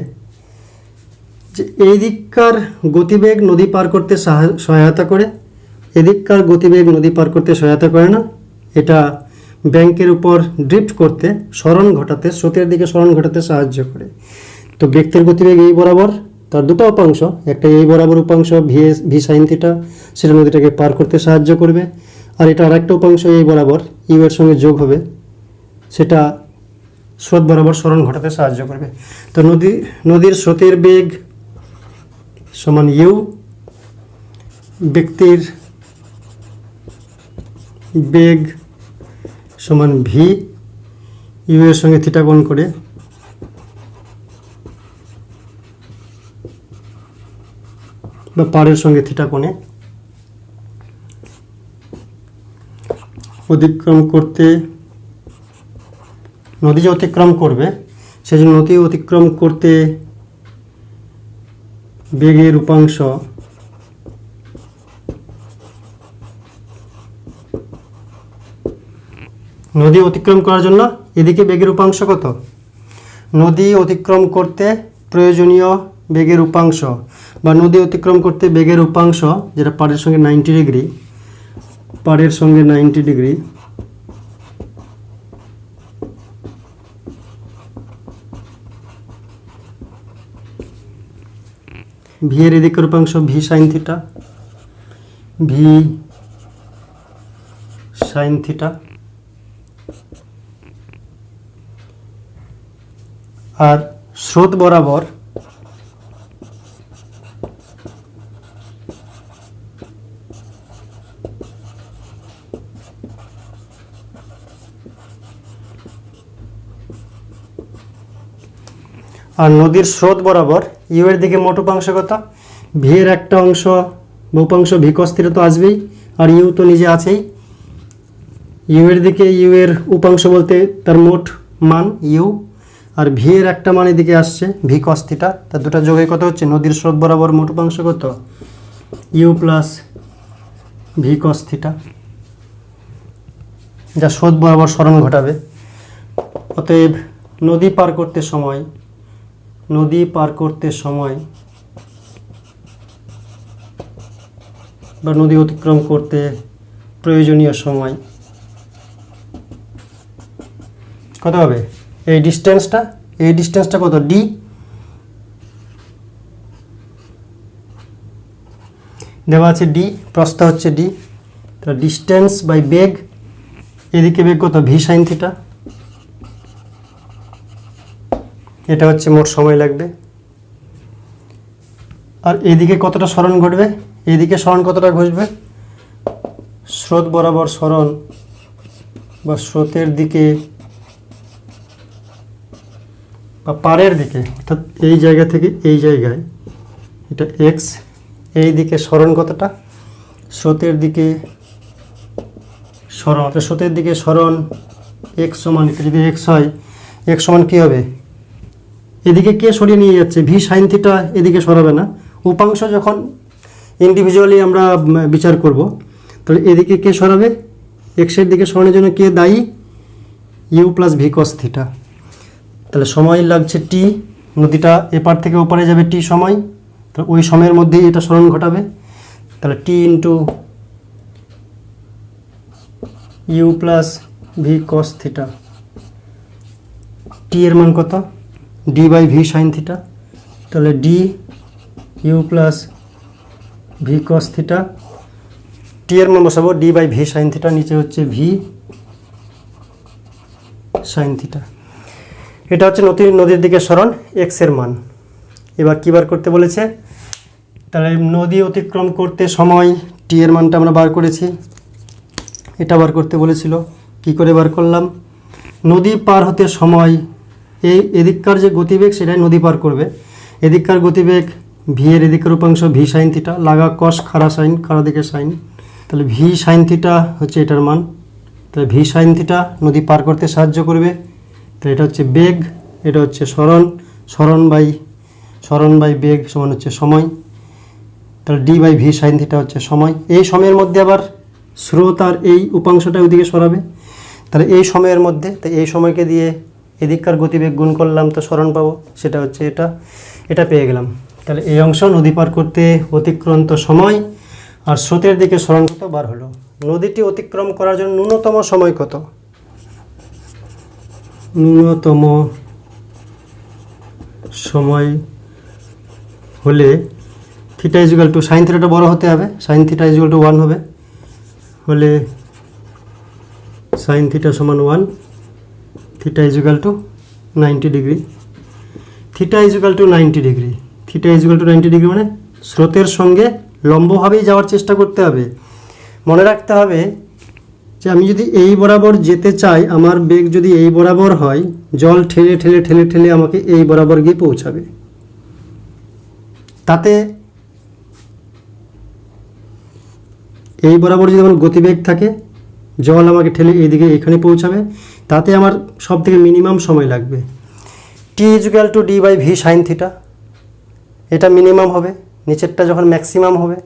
যে এই দিককার গতিবেগ নদী পার করতে সহায়তা করে, এদিককার গতিবেগ নদী পার করতে সহায়তা করে না। এটা ব্যাংকের উপর ড্রিফট করতে, সরণ ঘটাতে, স্রোতের দিকে সরণ ঘটাতে সাহায্য করে। তো ব্যক্তির গতিবেগ এই বরাবর, তার দুটো উপাংশ, একটা এই বরাবর উপাংশ ভি সাইন থিটা, সেটা নদীটাকে পার করতে সাহায্য করবে, আর এটা আরেকটা উপাংশ এই বরাবর ইউ এর সঙ্গে যোগ হবে, সেটা স্রোত বরাবর সরণ ঘটাতে সাহায্য করবে। তো নদীর স্রোতের বেগ সমান ইউ, ব্যক্তির বেগ সমান ভি, ইউ এর সঙ্গে থিটা কোণ করে বা পাড়ের সঙ্গে থিটা কোণে অতিক্রম করতে, নদী যে অতিক্রম করবে সেই জন্য নদী অতিক্রম করতে বেগের উপাংশ নদী অতিক্রম করার জন্য এদিকে বেগের উপাংশ কত? নদী অতিক্রম করতে প্রয়োজনীয় বেগের উপাংশ বা নদী অতিক্রম করতে বেগের উপাংশ, যেটা পাড়ের সঙ্গে 90 ডিগ্রি, পাড়ের সঙ্গে 90 ডিগ্রি, ভি এর এদিকের উপাংশ V sine theta, V sine theta, আর স্রোত বরাবর আর নদীর স্রোত বরাবর ইউ এর দিকে মোট উপাংশ কত? ভি এর একটা অংশ বা উপাংশ ভি cos থিটা তো আসবেই, আর ইউ তো নিজে আছেই। ইউ এর দিকে ইউ এর উপাংশ বলতে তার মোট মান ইউ, আর ভি এর একটা মান এদিকে আসছে ভি cos থিটা, তার দুটো যোগে কত হচ্ছে? নদীর স্রোত বরাবর মোট উপাংশ কত? U plus V cos theta, যা স্রোত বরাবর সরণ ঘটাবে। অতএব নদী পার করতে সময় বা নদী অতিক্রম করতে প্রয়োজনীয় সময় কত হবে? এই ডিস্টেন্সটা কত? ডি। দেওয়া আছে ডি, প্রস্থ হচ্ছে ডি, তো ডিস্টেন্স বাই বেগ, এদিকে বেগ কত? ভি সাইন থিটা, এটা হচ্ছে মোট সময় লাগবে। আর এদিকে কতটা সরণ ঘটবে? এদিকে সরণ কতটা ঘটবে? স্রোত বরাবর সরণ বা স্রোতের দিকে বা পাড়ের দিকে, অর্থাৎ এই জায়গা থেকে এই জায়গায়, এটা এক্স, এই দিকে সরণ কতটা? স্রোতের দিকে সরণ, স্রোতের দিকে সরণ এক্স সমান, যদি এক্স হয়, এক্স সমান কী হবে? এদিকে কে সরিয়ে নিয়ে যাচ্ছে? ভি সাইন থিটা এদিকে সরাবে না। উপাংশ যখন ইন্ডিভিজুয়ালি আমরা বিচার করব, তাহলে এদিকে কে সরাবে? এক্সের দিকে সরানোর জন্য কে দায়ী? U plus V cos theta. তাহলে সময় লাগছে টি, নদীটা এপার থেকে ওপারে যাবে টি সময়, তো ওই সময়ের মধ্যেই এটা সরণ ঘটাবে। তাহলে T into U plus V cos theta, T এর মান কত? D by V sine theta, তাহলে D U plus V cos theta, T এর মান বসাবো D by V sine theta, নিচে হচ্ছে ভি সাইন থিটা। এটা হচ্ছে নদীর দিকে সরণ এক্স এর মান। এবার কী বার করতে বলেছে? তাহলে নদী অতিক্রম করতে সময় টি এর মানটা আমরা বার করেছি, এটা বার করতে বলেছিল। কি করে বার করলাম? নদী পার হতে সময়, এদিককার যে গতিবেগ সেটাই নদী পার করবে। এদিককার গতিবেগ ভি এর এদিকের উপাংশ ভি সাইন থিটা, লাগা কস খাড়া সাইন, খাড়া দিকে সাইন, তাহলে ভি সাইন থিটা হচ্ছে এটার মান। তাহলে ভি সাইন থিটা নদী পার করতে সাহায্য করবে। তো এটা হচ্ছে বেগ, এটা হচ্ছে সরণ বাই বেগ সমান হচ্ছে সময়। তাহলে D by V sine theta হচ্ছে সময়। এই সময়ের মধ্যে আবার স্রোত আর এই উপাংশটা ওইদিকে সরাবে, তাহলে এই সময়ের মধ্যে, তাই এই সময়কে দিয়ে এদিককার গতিবেগ গুণ করলাম, তো সরণ পাবো, সেটা হচ্ছে এটা পেয়ে গেলাম। তাহলে এই অংশ নদী পার করতে অতিক্রান্ত সময় আর স্রোতের দিকে সরণ কত বার হলো। নদীটি অতিক্রম করার জন্য ন্যূনতম সময় কত? ন্যূনতম সময় হলে থিটা ইজুয়াল টু, সাইন থিটাটা বড় হতে হবে, সাইন থিটা ইজুয়াল টু 1 হবে, হলে সাইন থিটা সমান 1, theta equal two 90 degree, theta equal two 90 degree, theta equal two 90 degree মানে স্রোতের সঙ্গে লম্বভাবেই যাওয়ার চেষ্টা করতে হবে। মনে রাখতে হবে যে আমি যদি এই বরাবর যেতে চাই, আমার বেগ যদি এই বরাবর হয়, জল ঠেলে ঠেলে ঠেলে ঠেলে আমাকে এই বরাবর গিয়ে পৌঁছাবে। তাতে এই বরাবর যদি আমার গতিবেগ থাকে, জল আমাকে ঠেলে এইদিকে এখানে পৌঁছাবে, তাতে আমার সব থেকে মিনিমাম সময় লাগবে। T equal to D by V sine theta, এটা মিনিমাম হবে, নিচেরটা যখন ম্যাক্সিমাম হবে,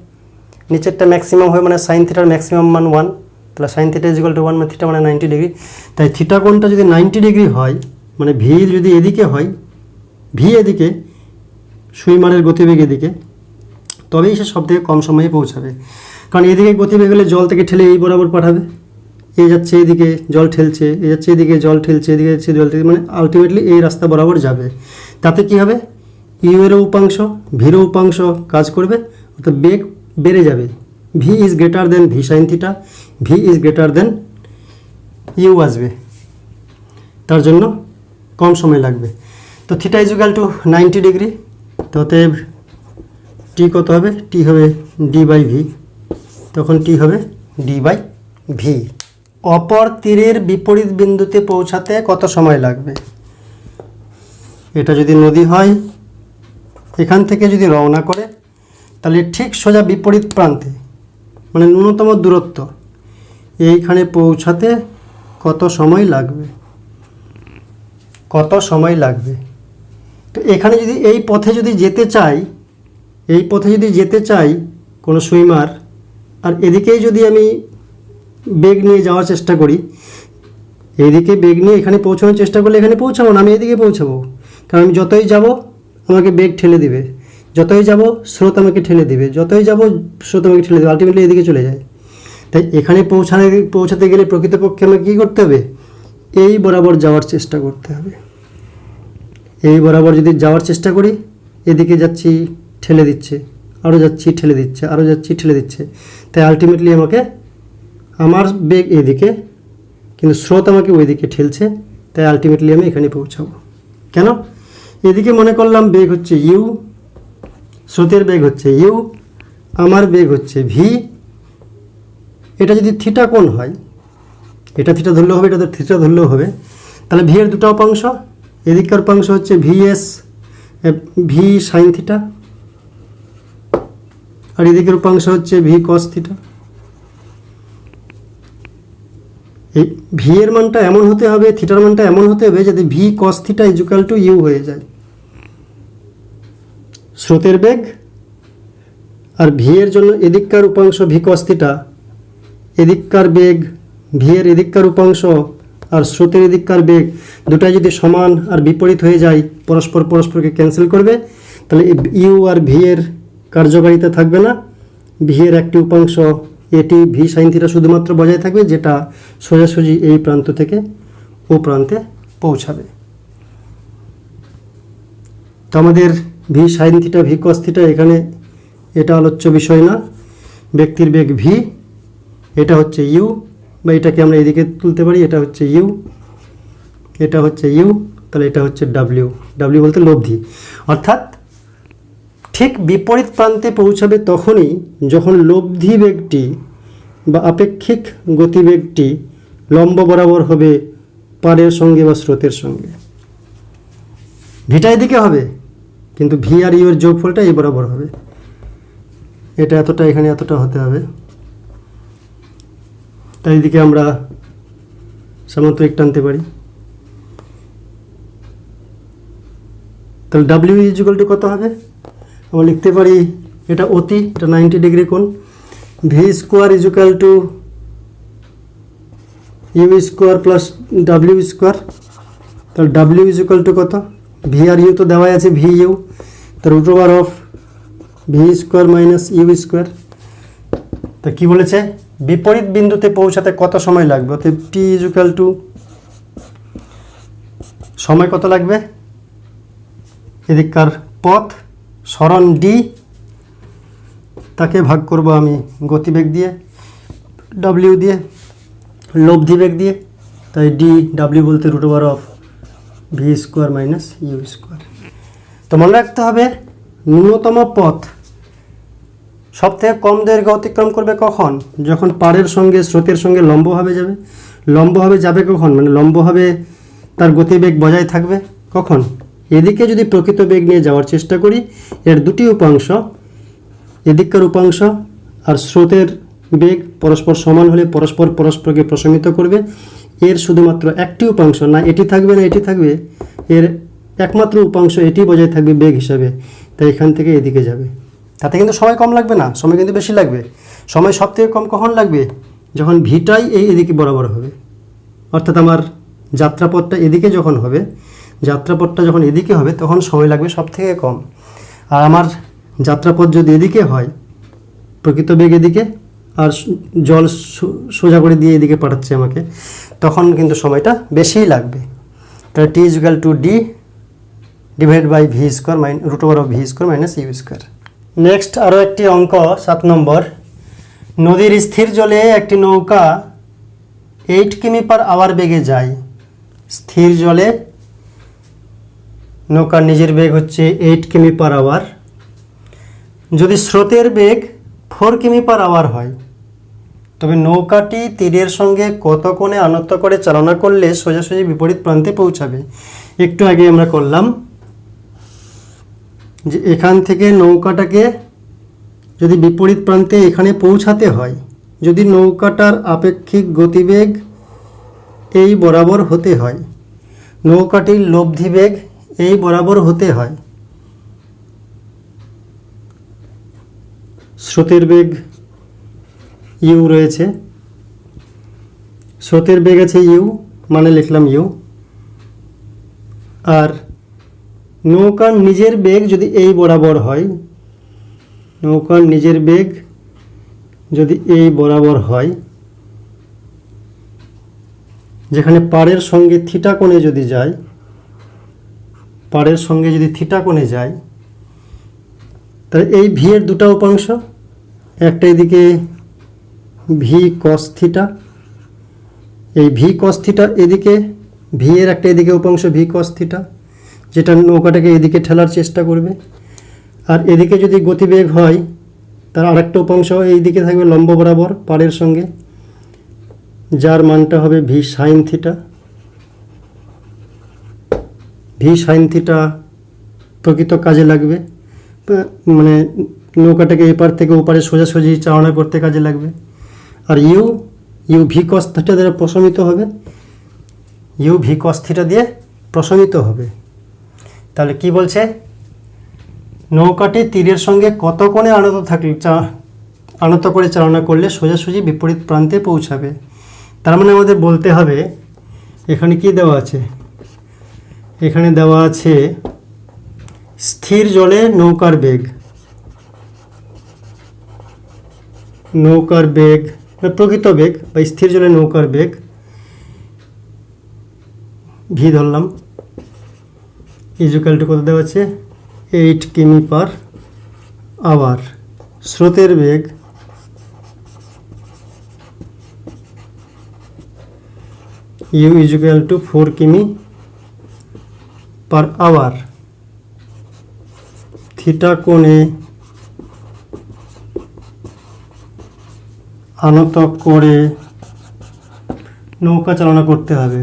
নিচেরটা ম্যাক্সিমাম হবে মানে সাইন থিটার ম্যাক্সিমাম মান 1, তাহলে সাইন থিটা ইজুয়াল টু 1 মানে থিটা মানে 90 ডিগ্রি। তাই থিটা কোণটা যদি 90 ডিগ্রি হয়, মানে ভি যদি এদিকে হয়, ভি এদিকে, সুইমারের গতিবেগ এদিকে, তবেই সে সব থেকে কম সময়ে পৌঁছাবে। কারণ এদিকে গতিবেগ হলে জল থেকে ঠেলে এই বরাবর পাঠাবে, এ যাচ্ছে এদিকে জল ঠেলছে, এ যাচ্ছে এদিকে জল ঠেলছে, এদিকে যাচ্ছে জল ঠেলছে, মানে আলটিমেটলি এই রাস্তা বরাবর যাবে। তাতে কি হবে, ইউ এরও উপাংশ ভিরও উপাংশ কাজ করবে, অর্থাৎ বেগ বেড়ে যাবে। V is greater than V sine theta, V is greater than U আসবে, তার জন্য কম সময় লাগবে। তো থিটা ইজুকাল টু 90 ডিগ্রি, তো অতএব টি কত হবে, টি হবে ডি বাই ভি, তখন টি হবে ডি বাই ভি। অপর তীরের বিপরীত বিন্দুতে পৌঁছাতে কত সময় লাগবে? এটা যদি নদী হয়, এখান থেকে যদি রওনা করে, তাহলে ঠিক সোজা বিপরীত প্রান্তে, মানে ন্যূনতম দূরত্ব, এইখানে পৌঁছাতে কত সময় লাগবে, কত সময় লাগবে? তো এখানে যদি এই পথে যদি যেতে চাই, এই পথে যদি যেতে চাই কোনো সুইমার, আর এদিকেই যদি আমি বেগ নিয়ে যাওয়ার চেষ্টা করি, এইদিকে বেগ নিয়ে এখানে পৌঁছানোর চেষ্টা করলে এখানে পৌঁছাবো না, আমি এদিকে পৌঁছাবো। কারণ আমি যতই যাব আমাকে বেগ ঠেলে দিবে, যতই যাব স্রোত আমাকে ঠেলে দিবে, যতই যাব স্রোত আমাকে ঠেলে দেবে, আলটিমেটলি এদিকে চলে যায়। তাই এখানে পৌঁছাতে গেলে প্রকৃতপক্ষে আমাকে কী করতে হবে, এই বরাবর যাওয়ার চেষ্টা করতে হবে। এই বরাবর যদি যাওয়ার চেষ্টা করি, এদিকে যাচ্ছি ঠেলে দিচ্ছে, আরও যাচ্ছি ঠেলে দিচ্ছে, আরও যাচ্ছি ঠেলে দিচ্ছে, তাই আলটিমেটলি আমাকে, আমার বেগ এদিকে কিন্তু স্রোত আমাকে ওইদিকে ঠেলছে, তাই আলটিমেটলি আমি এখানে পৌঁছাবো। কেন? এদিকে মনে করলাম বেগ হচ্ছে ইউ, স্রোতের বেগ হচ্ছে ইউ, আমার বেগ হচ্ছে ভি। এটা যদি থিটা কোণ হয়, এটা থিটা ধরলেও হবে, এটা তো থিটা ধরলেও হবে, তাহলে ভি এর দুটো উপাংশ, এদিককার উপাংশ হচ্ছে ভিএস ভি সাইন থিটা, আর এদিকের উপাংশ হচ্ছে ভি কস থিটা। এই ভি এর মানটা এমন হতে হবে, থিটার মানটা এমন হতে হবে যাতে V cos theta equal to U হয়ে যায়। স্রোতের বেগ আর ভি এর জন্য এদিককার উপাংশ ভি কস থিটা, এদিককার বেগ ভি এর এদিককার উপাংশ আর স্রোতের এদিককার বেগ দুটাই যদি সমান আর বিপরীত হয়ে যায়, পরস্পরকে ক্যান্সেল করবে, তাহলে ইউ আর ভি এর কার্যকারিতা থাকবে না। ভি এর একটি উপাংশ এটি ভি সাইন থিটা শুধুমাত্র বজায় থাকবে, যেটা সোজাসুজি এই প্রান্ত থেকে ও প্রান্তে পৌঁছাবে। তো আমাদের V sine theta V cos theta এখানে এটা আলোচ্য বিষয় না। ব্যক্তির বেগ ভি, এটা হচ্ছে ইউ, বা এটাকে আমরা এদিকে তুলতে পারি, এটা হচ্ছে ইউ, এটা হচ্ছে ইউ, তাহলে এটা হচ্ছে ডাব্লিউ। ডাব্লিউ বলতে লব্ধি, অর্থাৎ ঠিক বিপরীত প্রান্তে পৌঁছাবে তখনই যখন লব্ধি বেগটি বা আপেক্ষিক গতিবেগটি লম্ব বরাবর হবে পারের সঙ্গে বা স্রোতের সঙ্গে। ভিটা এদিকে হবে, কিন্তু ভি আর ইউ এর যোগফলটা এই বরাবর হবে। এটা এতটা, এখানে এতটা হতে হবে, তাই এদিকে আমরা সামান্তরিক টানতে পারি। তাহলে ডাব্লিউ ইজুকাল টু কত হবে, আমরা লিখতে পারি, এটা অতি, এটা 90 ডিগ্রি কোণ, V square is equal to U square plus W square. তাহলে ডাব্লিউ ইজুকাল টু কত, ভি আর ইউ তো দেওয়াই আছে, ভি ইউ, তো root over of V square minus U square. তা কী বলেছে, বিপরীত বিন্দুতে পৌঁছাতে কত সময় লাগবে, অর্থাৎ টি ইজুকাল টু সময় কত লাগবে, এদিককার পথ সরণ ডি, তাকে ভাগ করব আমি গতিবেগ দিয়ে, ডাব্লিউ দিয়ে, লব্ধি বেগ দিয়ে, তাই ডি ডাব্লিউ বলতে root over of V square minus U square. তো মনে রাখতে হবে, ন্যূনতম পথ সবথেকে কম দৈর্ঘ্য অতিক্রম করবে কখন, যখন পাড়ের সঙ্গে স্রোতের সঙ্গে লম্বভাবে যাবে। লম্বভাবে যাবে কখন, মানে লম্বভাবে তার গতিবেগ বজায় থাকবে কখন, এদিকে যদি প্রকৃত বেগ নিয়ে যাওয়ার চেষ্টা করি, এর দুটি উপাংশ, এদিককার উপাংশ আর স্রোতের বেগ পরস্পর সমান হলে পরস্পরকে প্রশমিত করবে। এর শুধুমাত্র একটি উপাংশ, না এটি থাকবে না এটি থাকবে, এর একমাত্র উপাংশ এটি বজায় থাকবে বেগ হিসাবে, তাই এখান থেকে এদিকে যাবে। তাতে কিন্তু সময় কম লাগবে না, সময় কিন্তু বেশি লাগবে। সময় সব থেকে কম কখন লাগবে, যখন ভিটাই এদিকে বরাবর হবে, অর্থাৎ আমার যাত্রাপথটা এদিকে যখন হবে, যাত্রাপথটা যখন এদিকে হবে, তখন সময় লাগবে সব থেকে কম। আর আমার যাত্রাপথ যদি এদিকে হয়, প্রকৃত বেগ এদিকে, আর জল সোজা করে দিয়ে এদিকে পাঠাচ্ছে আমাকে, তখন কিন্তু সময়টা বেশিই লাগবে। তাহলে T is equal to D divide by V square root over of V square minus U square. Next আরও একটি অঙ্ক 7 নম্বর। নদীর স্থির জলে একটি নৌকা 8 কিমি পার আওয়ার বেগে যায়। স্থির জলে নৌকার নিজের বেগ হচ্ছে 8 কিমি পার আওয়ার। যদি স্রোতের বেগ 4 কিমি পার আওয়ার হয়, তবে নৌকাটি তীরের সঙ্গে কত কোণে আনত করে চালনা করলে সোজাসুজি বিপরীত প্রান্তে পৌঁছাবে। একটু আগে আমরা করলাম যে এখান থেকে নৌকাটাকে যদি বিপরীত প্রান্তে এখানে পৌঁছাতে হয়, যদি নৌকাটার আপেক্ষিক গতিবেগ এই বরাবর হতে হয়, নৌকাটির লব্ধি বেগ এই বরাবর হতে হয়, স্রোতের বেগ ইউ রয়েছে, স্রোতের বেগ আছে ইউ, মানে লিখলাম ইউ, আর নৌকার নিজের বেগ যদি এই বরাবর হয়, নৌকার নিজের বেগ যদি এই বরাবর হয়, যেখানে পাড়ের সঙ্গে থিটা কোণে যদি যায়, পাড়ের সঙ্গে যদি থিটা কোণে যায়, তাহলে এই ভি এর দুটো উপাংশ, একটা এদিকে ভি কস থিটা, এই ভি কস থিটা এদিকে, ভি এর একটা এদিকে উপাংশ ভি কস থিটা, যেটা নৌকাটাকে এদিকে ঠেলার চেষ্টা করবে। আর এদিকে যদি গতিবেগ হয়, তার আরেকটা উপাংশ এই দিকে থাকবে লম্ব বরাবর পাড়ের সঙ্গে, যার মানটা হবে V sine theta. V sine theta প্রকৃত কাজে লাগবে, মানে নৌকাটাকে এপার থেকে ওপারে সোজাসুজি চালনা করতে কাজে লাগবে। Are U V cos theta দ্বারা প্রশমিত হবে, ইউ ভি কস থিটা দিয়ে প্রশমিত হবে। তাহলে কি বলছে, নৌকাটি তীরের সঙ্গে কত কোণে আনত করে চালনা করলে সোজাসুজি বিপরীত প্রান্তে পৌঁছাবে। তার মানে আমাদের বলতে হবে এখানে কি দেওয়া আছে, এখানে দেওয়া আছে স্থির জলে নৌকার বেগ, নৌকার বেগ প্রকৃত বেগ বা স্থির জলে নৌকার বেগ ভি ধরলাম, ইজুকাল টু কত দেওয়া আছে 8 কিমি পার আওয়ার। স্রোতের বেগ ইউ ইজুকাল টু 4 কিমি পার আওয়ার। থিটা কোণে আনত করে নৌকা চালনা করতে হবে।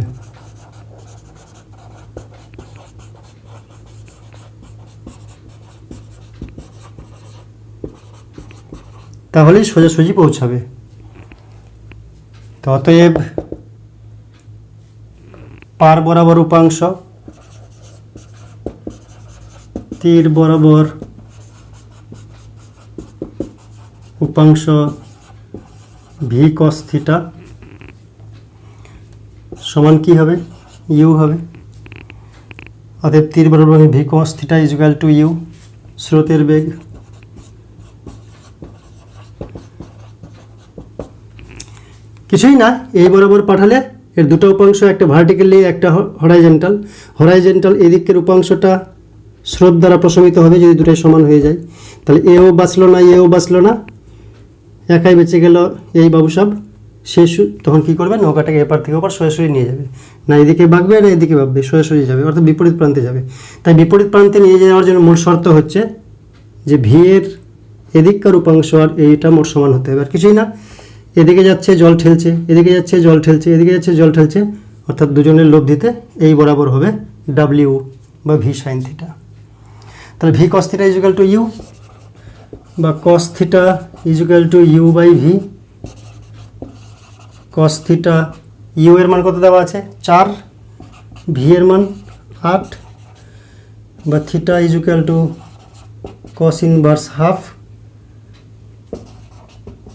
তাহলেই সোজাসুজি পৌঁছাবে। তো অতএব পার বরাবর উপাংশ, তীর বরাবর উপাংশ ভি কস থিটা সমান কি হবে, ইউ হবে। অতএব তীর বরাবর V cos theta is equal to U. স্রোতের বেগ কিছুই না, এই বরাবর পাঠালে এর দুটো উপাংশ, একটা ভার্টিক্যালি একটা হরাইজেন্টাল, হরাইজেন্টাল এদিকের উপাংশটা স্রোত দ্বারা প্রশমিত হবে যদি দুটোই সমান হয়ে যায়। তাহলে এও বাঁচলো না, এও বাঁচলো না, একাই বেঁচে গেল এই বাবুসাব। সে তখন কী করবে, নৌকাটাকে এপার থেকে ওপার সোজাসুজি নিয়ে যাবে, না এদিকে বাঁকবে না এদিকে বাঁকবে, সোজাসুজি যাবে, অর্থাৎ বিপরীত প্রান্তে যাবে। তাই বিপরীত প্রান্তে নিয়ে যাওয়ার জন্য মূল শর্ত হচ্ছে যে ভি এর এদিককার উপাংশ আর এইটা মোট সমান হতে হবে। আর কিছুই না, এদিকে যাচ্ছে জল ঠেলছে, এদিকে যাচ্ছে জল ঠেলছে, এদিকে যাচ্ছে জল ঠেলছে, অর্থাৎ দুজনের লব্ধিতে এই বরাবর হবে ডাব্লিউ বা ভি সাইন থিটা। তাহলে V cos theta equal to U বা cos theta equal to U by V. Cos theta U এর মান কত দেওয়া আছে 4, ভি এর মান 8, বা theta equal to cos inverse half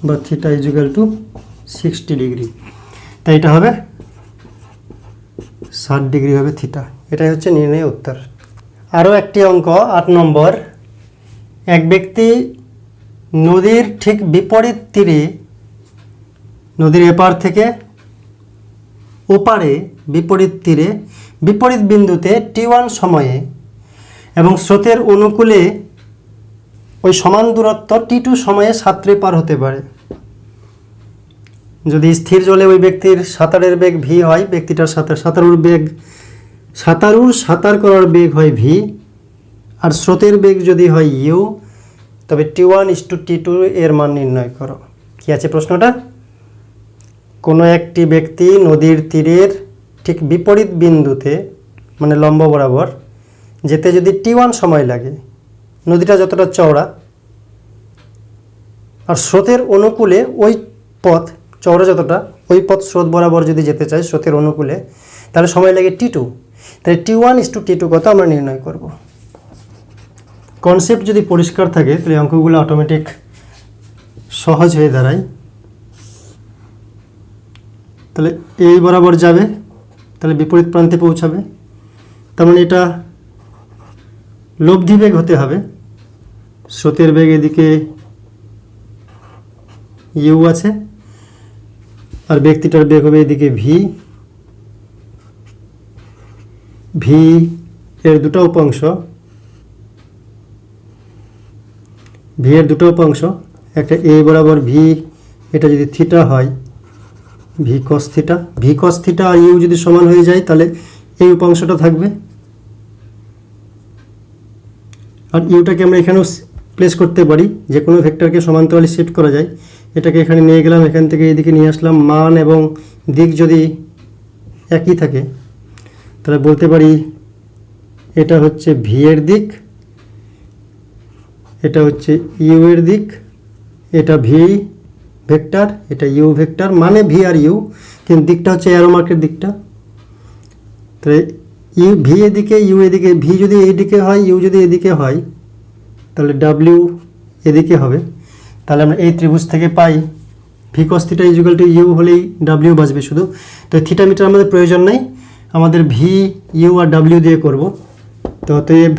বা থিটা ইজুকাল টু 60 ডিগ্রি। তাই এটা হবে 60 ডিগ্রি হবে থিটা। এটাই হচ্ছে নির্ণয় উত্তর। আরও একটি অঙ্ক 8 নম্বর। এক ব্যক্তি নদীর ঠিক বিপরীত তীরে, নদীর এপার থেকে ওপারে বিপরীত তীরে বিপরীত বিন্দুতে t1 সময়ে এবং স্রোতের অনুকূলে ওই সমান দূরত্ব t2 সময়ে সাঁতরে পার হতে পারে। যদি স্থির জলে ওই ব্যক্তির সাঁতারের বেগ v হয়, ব্যক্তিটার সাঁতার করার বেগ হয় v, আর স্রোতের বেগ যদি হয় u, তবে t1:t2 এর মান নির্ণয় করো। কি আছে প্রশ্নটা? কোনো একটি ব্যক্তি নদীর তীরের ঠিক বিপরীত বিন্দুতে, মানে লম্ব বরাবর যেতে যদি t1 সময় লাগে, নদীটা যতটা চওড়া, আর স্রোতের অনুকূলে ওই পথ চওড়া যতটা, ওই পথ স্রোত বরাবর যদি যেতে চাই স্রোতের অনুকূলে, তাহলে সময় লাগে t2। তাহলে t1:t2 কত আমরা নির্ণয় করব। কনসেপ্ট যদি পরিষ্কার থাকে তাহলে অঙ্কগুলো অটোমেটিক সহজ হয়ে দাঁড়ায়। তাহলে এই বরাবর যাবে, তাহলে বিপরীত প্রান্তে পৌঁছাবে, তার মানে এটা লব্ধি বেগ হতে হবে। স্রোতের বেগ এদিকে u আছে, আর ব্যক্তিটার বেগ হবে এদিকে v এর দুটো উপাংশ, একটা a বরাবর v, এটা যদি থিটা হয় v cos থিটা আর u যদি সমান হয়ে যায় তাহলে এই উপাংশটা থাকবে। আর ইউটাকে আমরা এখানেও প্লেস করতে পারি, যে কোনো ভেক্টরকে সমান্তরালে শিফট করা যায়। এটাকে এখানে নিয়ে গেলাম, এখান থেকে এইদিকে নিয়ে আসলাম। মান এবং দিক যদি একই থাকে তাহলে বলতে পারি এটা হচ্ছে v এর দিক, এটা হচ্ছে u এর দিক, এটা v ভেক্টর, এটা u ভেক্টর, মানে v আর u, কিন্তু দিকটা হচ্ছে অ্যারো মার্কের দিকটা। তাহলে v এদিকে u এদিকে, v যদি এইদিকে হয় u যদি এদিকে হয় তাহলে w এদিকে হবে। তাহলে আমরা এই ত্রিভুজ থেকে পাই v cos থিটা = u হলেই w বাঁচবে শুধু। তো থিটা মিটার আমাদের প্রয়োজন নেই, আমাদের v u আর w দিয়ে করব। তো অতএব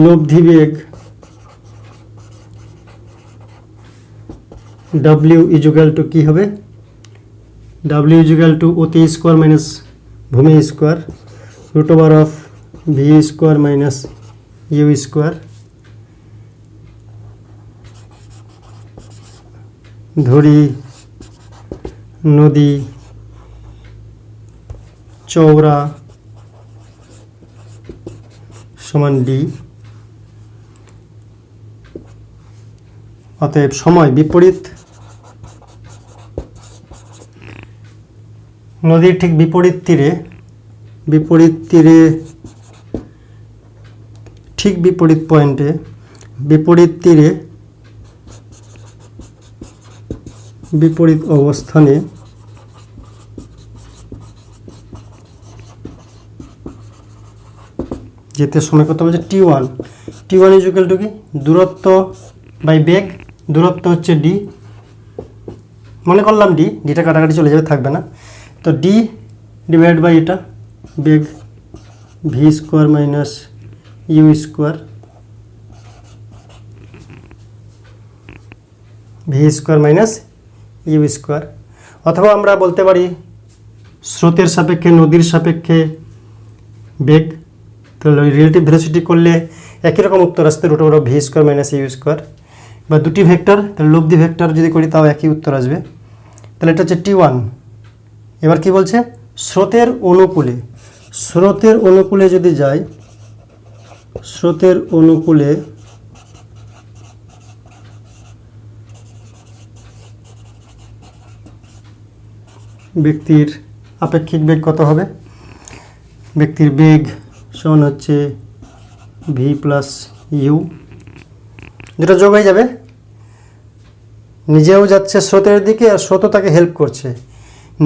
লব্ধি বেগ w = কি হবে? w = অতি স্কোয়ার মাইনাস ভূমি স্কোয়ার √v² - u²। ধরি নদী চওড়া সমান d, অতএব সময় বিপরীত, নদীর ঠিক বিপরীত তীরে ঠিক বিপরীত পয়েন্টে বিপরীত তীরে বিপরীত অবস্থানে যেতে সময় কত বলছে? t1 = কি? দূরত্ব বাই বেগ। দূরত্ব হচ্ছে d, মনে করলাম ডিটা কাটাকাটি চলে যাবে, থাকবে না। তো d ডিভাইড বাই এটা বেগ v² - u², অথবা আমরা বলতে পারি স্রোতের সাপেক্ষে নদীর সাপেক্ষে বেগ। তাহলে রিলেটিভ ভেলোসিটি করলে একই রকম উত্তর আসতে, √v² - u², বা দুটি ভেক্টর, তাহলে লব্ধি ভেক্টর যদি করি তাও একই উত্তর আসবে। তাহলে এটা হচ্ছে t1। এবার কি বলছে? স্রোতের অনুকূলে যদি যাই, স্রোতের অনুকূলে ব্যক্তির আপেক্ষিক বেগ কত হবে? ব্যক্তির বেগ সমান হচ্ছে v + u, যেটা যোগ হয়ে যাবে। নিজেও যাচ্ছে স্রোতের দিকে আর স্রোতও তাকে হেল্প করছে,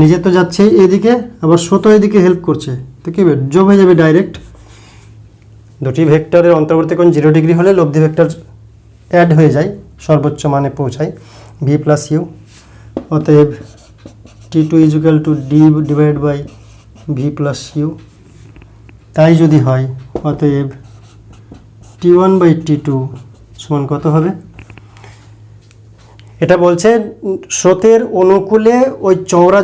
নিজে তো যাচ্ছে এদিকে আবার স্রোতও এদিকে হেল্প করছে, তো কি হবে? যোগ হয়ে যাবে ডাইরেক্ট। দুটি ভেক্টরের অন্তর্বর্তী কোণ 0 ডিগ্রি হলে লব্ধি ভেক্টর অ্যাড হয়ে যায়, সর্বোচ্চ মানে পৌঁছায় v + u। অতএব t2 = d divide by v + u। তাই যদি হয় অতএব T1/T2 সমান কত হবে? এটা বলছে স্রোতের অনুকূলে ওই চওড়া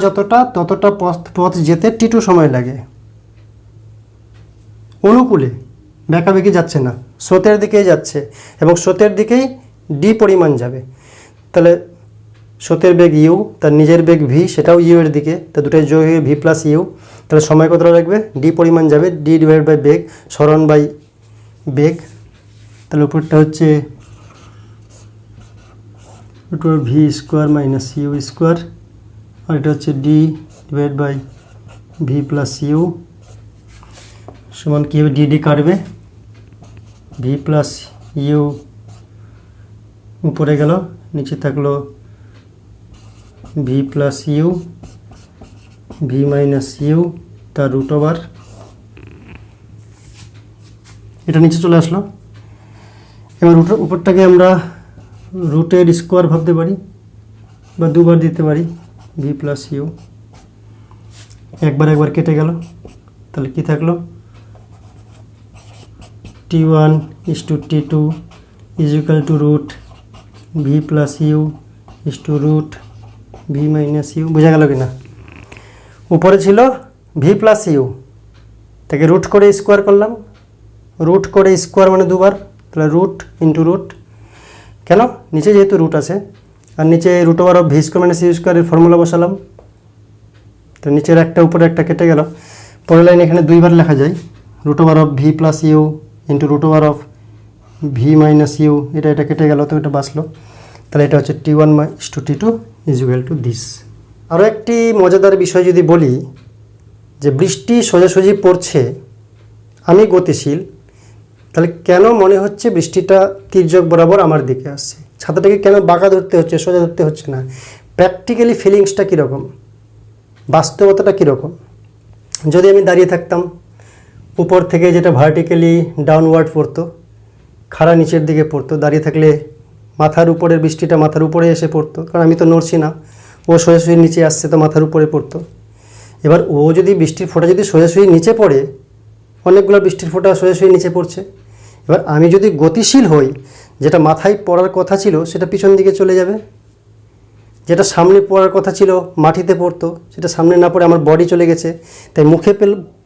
ততটা পথ যেতে T2 সময় লাগে। অনুকূলে, বেঁকাবেঁকি যাচ্ছে না, স্রোতের দিকেই যাচ্ছে এবং স্রোতের দিকেই d পরিমাণ যাবে। তাহলে স্রোতের বেগ u, তার নিজের বেগ v, সেটাও u এর দিকে, তা দুটোই যোগ হয়ে v প্লাস u। তাহলে সময় কতটা লাগবে? d পরিমাণ যাবে, d ডিভাইড বাই বেগ, সরণ বাই বেগ। তাহলে উপরটা হচ্ছে v square minus u square, আর এটা হচ্ছে d divide by v plus u সমান কী হবে? d কাটবে, v প্লাস u উপরে গেল, নিচে থাকলো v plus u, v minus u তার রুট ওভার, এটা নিচে চলে আসলো। এবার উপরটাকে আমরা রুটের স্কোয়ার ভাবতে পারি বা দুবার দিতে পারি, v প্লাস u, একবার কেটে গেল। তাহলে কি থাকলো? T1:T2 is equal to root v plus u is to root v minus u। বোঝা গেল কিনা? উপরে ছিল v প্লাস u, তাকে রুট করে স্কোয়ার করলাম, রুট করে স্কোয়ার মানে দুবার, তাহলে রুট ইন্টু রুট। কেন? নিচে যেহেতু রুট আছে, আর নিচে root over of V square minus U স্কোয়ারের ফর্মুলা বসালাম, তো নিচের একটা উপরে একটা কেটে গেল। পরের লাইন এখানে দুইবার লেখা যায়, root over of V plus U into root over of V minus U, এটা কেটে গেল, তো এটা বাঁচলো। তাহলে এটা হচ্ছে T1/T2 is equal to this. আরও একটি মজাদার বিষয় যদি বলি, যে বৃষ্টি সোজাসুজি পড়ছে, আমি গতিশীল, তাহলে কেন মনে হচ্ছে বৃষ্টিটা তির্যক বরাবর আমার দিকে আসছে? ছাতাটাকে কেন বাঁকা ধরতে হচ্ছে, সোজা ধরতে হচ্ছে না? প্র্যাকটিক্যালি ফিলিংসটা কীরকম, বাস্তবতাটা কীরকম? যদি আমি দাঁড়িয়ে থাকতাম, উপর থেকে যেটা ভার্টিক্যালি ডাউনওয়ার্ড পড়তো, খাড়া নিচের দিকে পড়তো, দাঁড়িয়ে থাকলে মাথার উপরের বৃষ্টিটা মাথার উপরে এসে পড়তো, কারণ আমি তো নড়ছি না, ও সোজাসুজি নিচে আসছে তো মাথার উপরে পড়তো। এবার ও যদি বৃষ্টির ফোঁটা যদি সোজাসুজি নিচে পড়ে, অনেকগুলো বৃষ্টির ফোঁটা সোজাসুজি নিচে পড়ছে, এবার আমি যদি গতিশীল হই, যেটা মাথায় পড়ার কথা ছিল সেটা পিছন দিকে চলে যাবে, যেটা সামনে পড়ার কথা ছিল মাটিতে পড়তো, সেটা সামনে না পড়ে আমার বডি চলে গেছে, তাই মুখে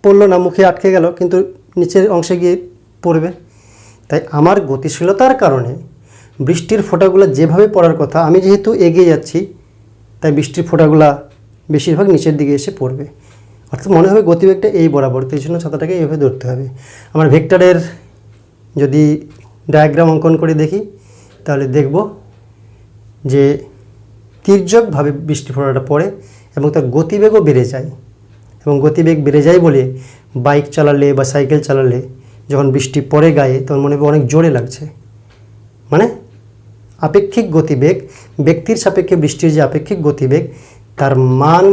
পড়লো না, মুখে আটকে গেল, কিন্তু নিচের অংশে গিয়ে পড়বে। তাই আমার গতিশীলতার কারণে বৃষ্টির ফোঁটাগুলো যেভাবে পড়ার কথা, আমি যেহেতু এগিয়ে যাচ্ছি, তাই বৃষ্টির ফোঁটাগুলো বেশিরভাগ নিচের দিকে এসে পড়বে। অর্থাৎ মনে হবে গতিবেগটা এই বরাবর, তাই জন্য ছাতাটাকে এইভাবে ধরতে হবে। আমার ভেক্টরের যদি ডায়াগ্রাম অঙ্কন করে দেখি, তাহলে দেখব যে তির্যকভাবে বৃষ্টি ফোঁটাটা পড়ে এবং তার গতিবেগও বেড়ে যায়। এবং গতিবেগ বেড়ে যায় বলে বাইক চালালে বা সাইকেল চালালে যখন বৃষ্টি পড়ে গায়ে, তখন মনে হবে অনেক জোরে লাগছে। মানে আপেক্ষিক গতিবেগ, ব্যক্তির সাপেক্ষে বৃষ্টির যে আপেক্ষিক গতিবেগ, তার মান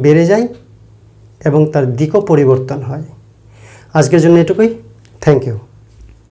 বেড়ে যায় এবং তার দিকও পরিবর্তন হয়। আজকের জন্য এটুকুই। Thank you.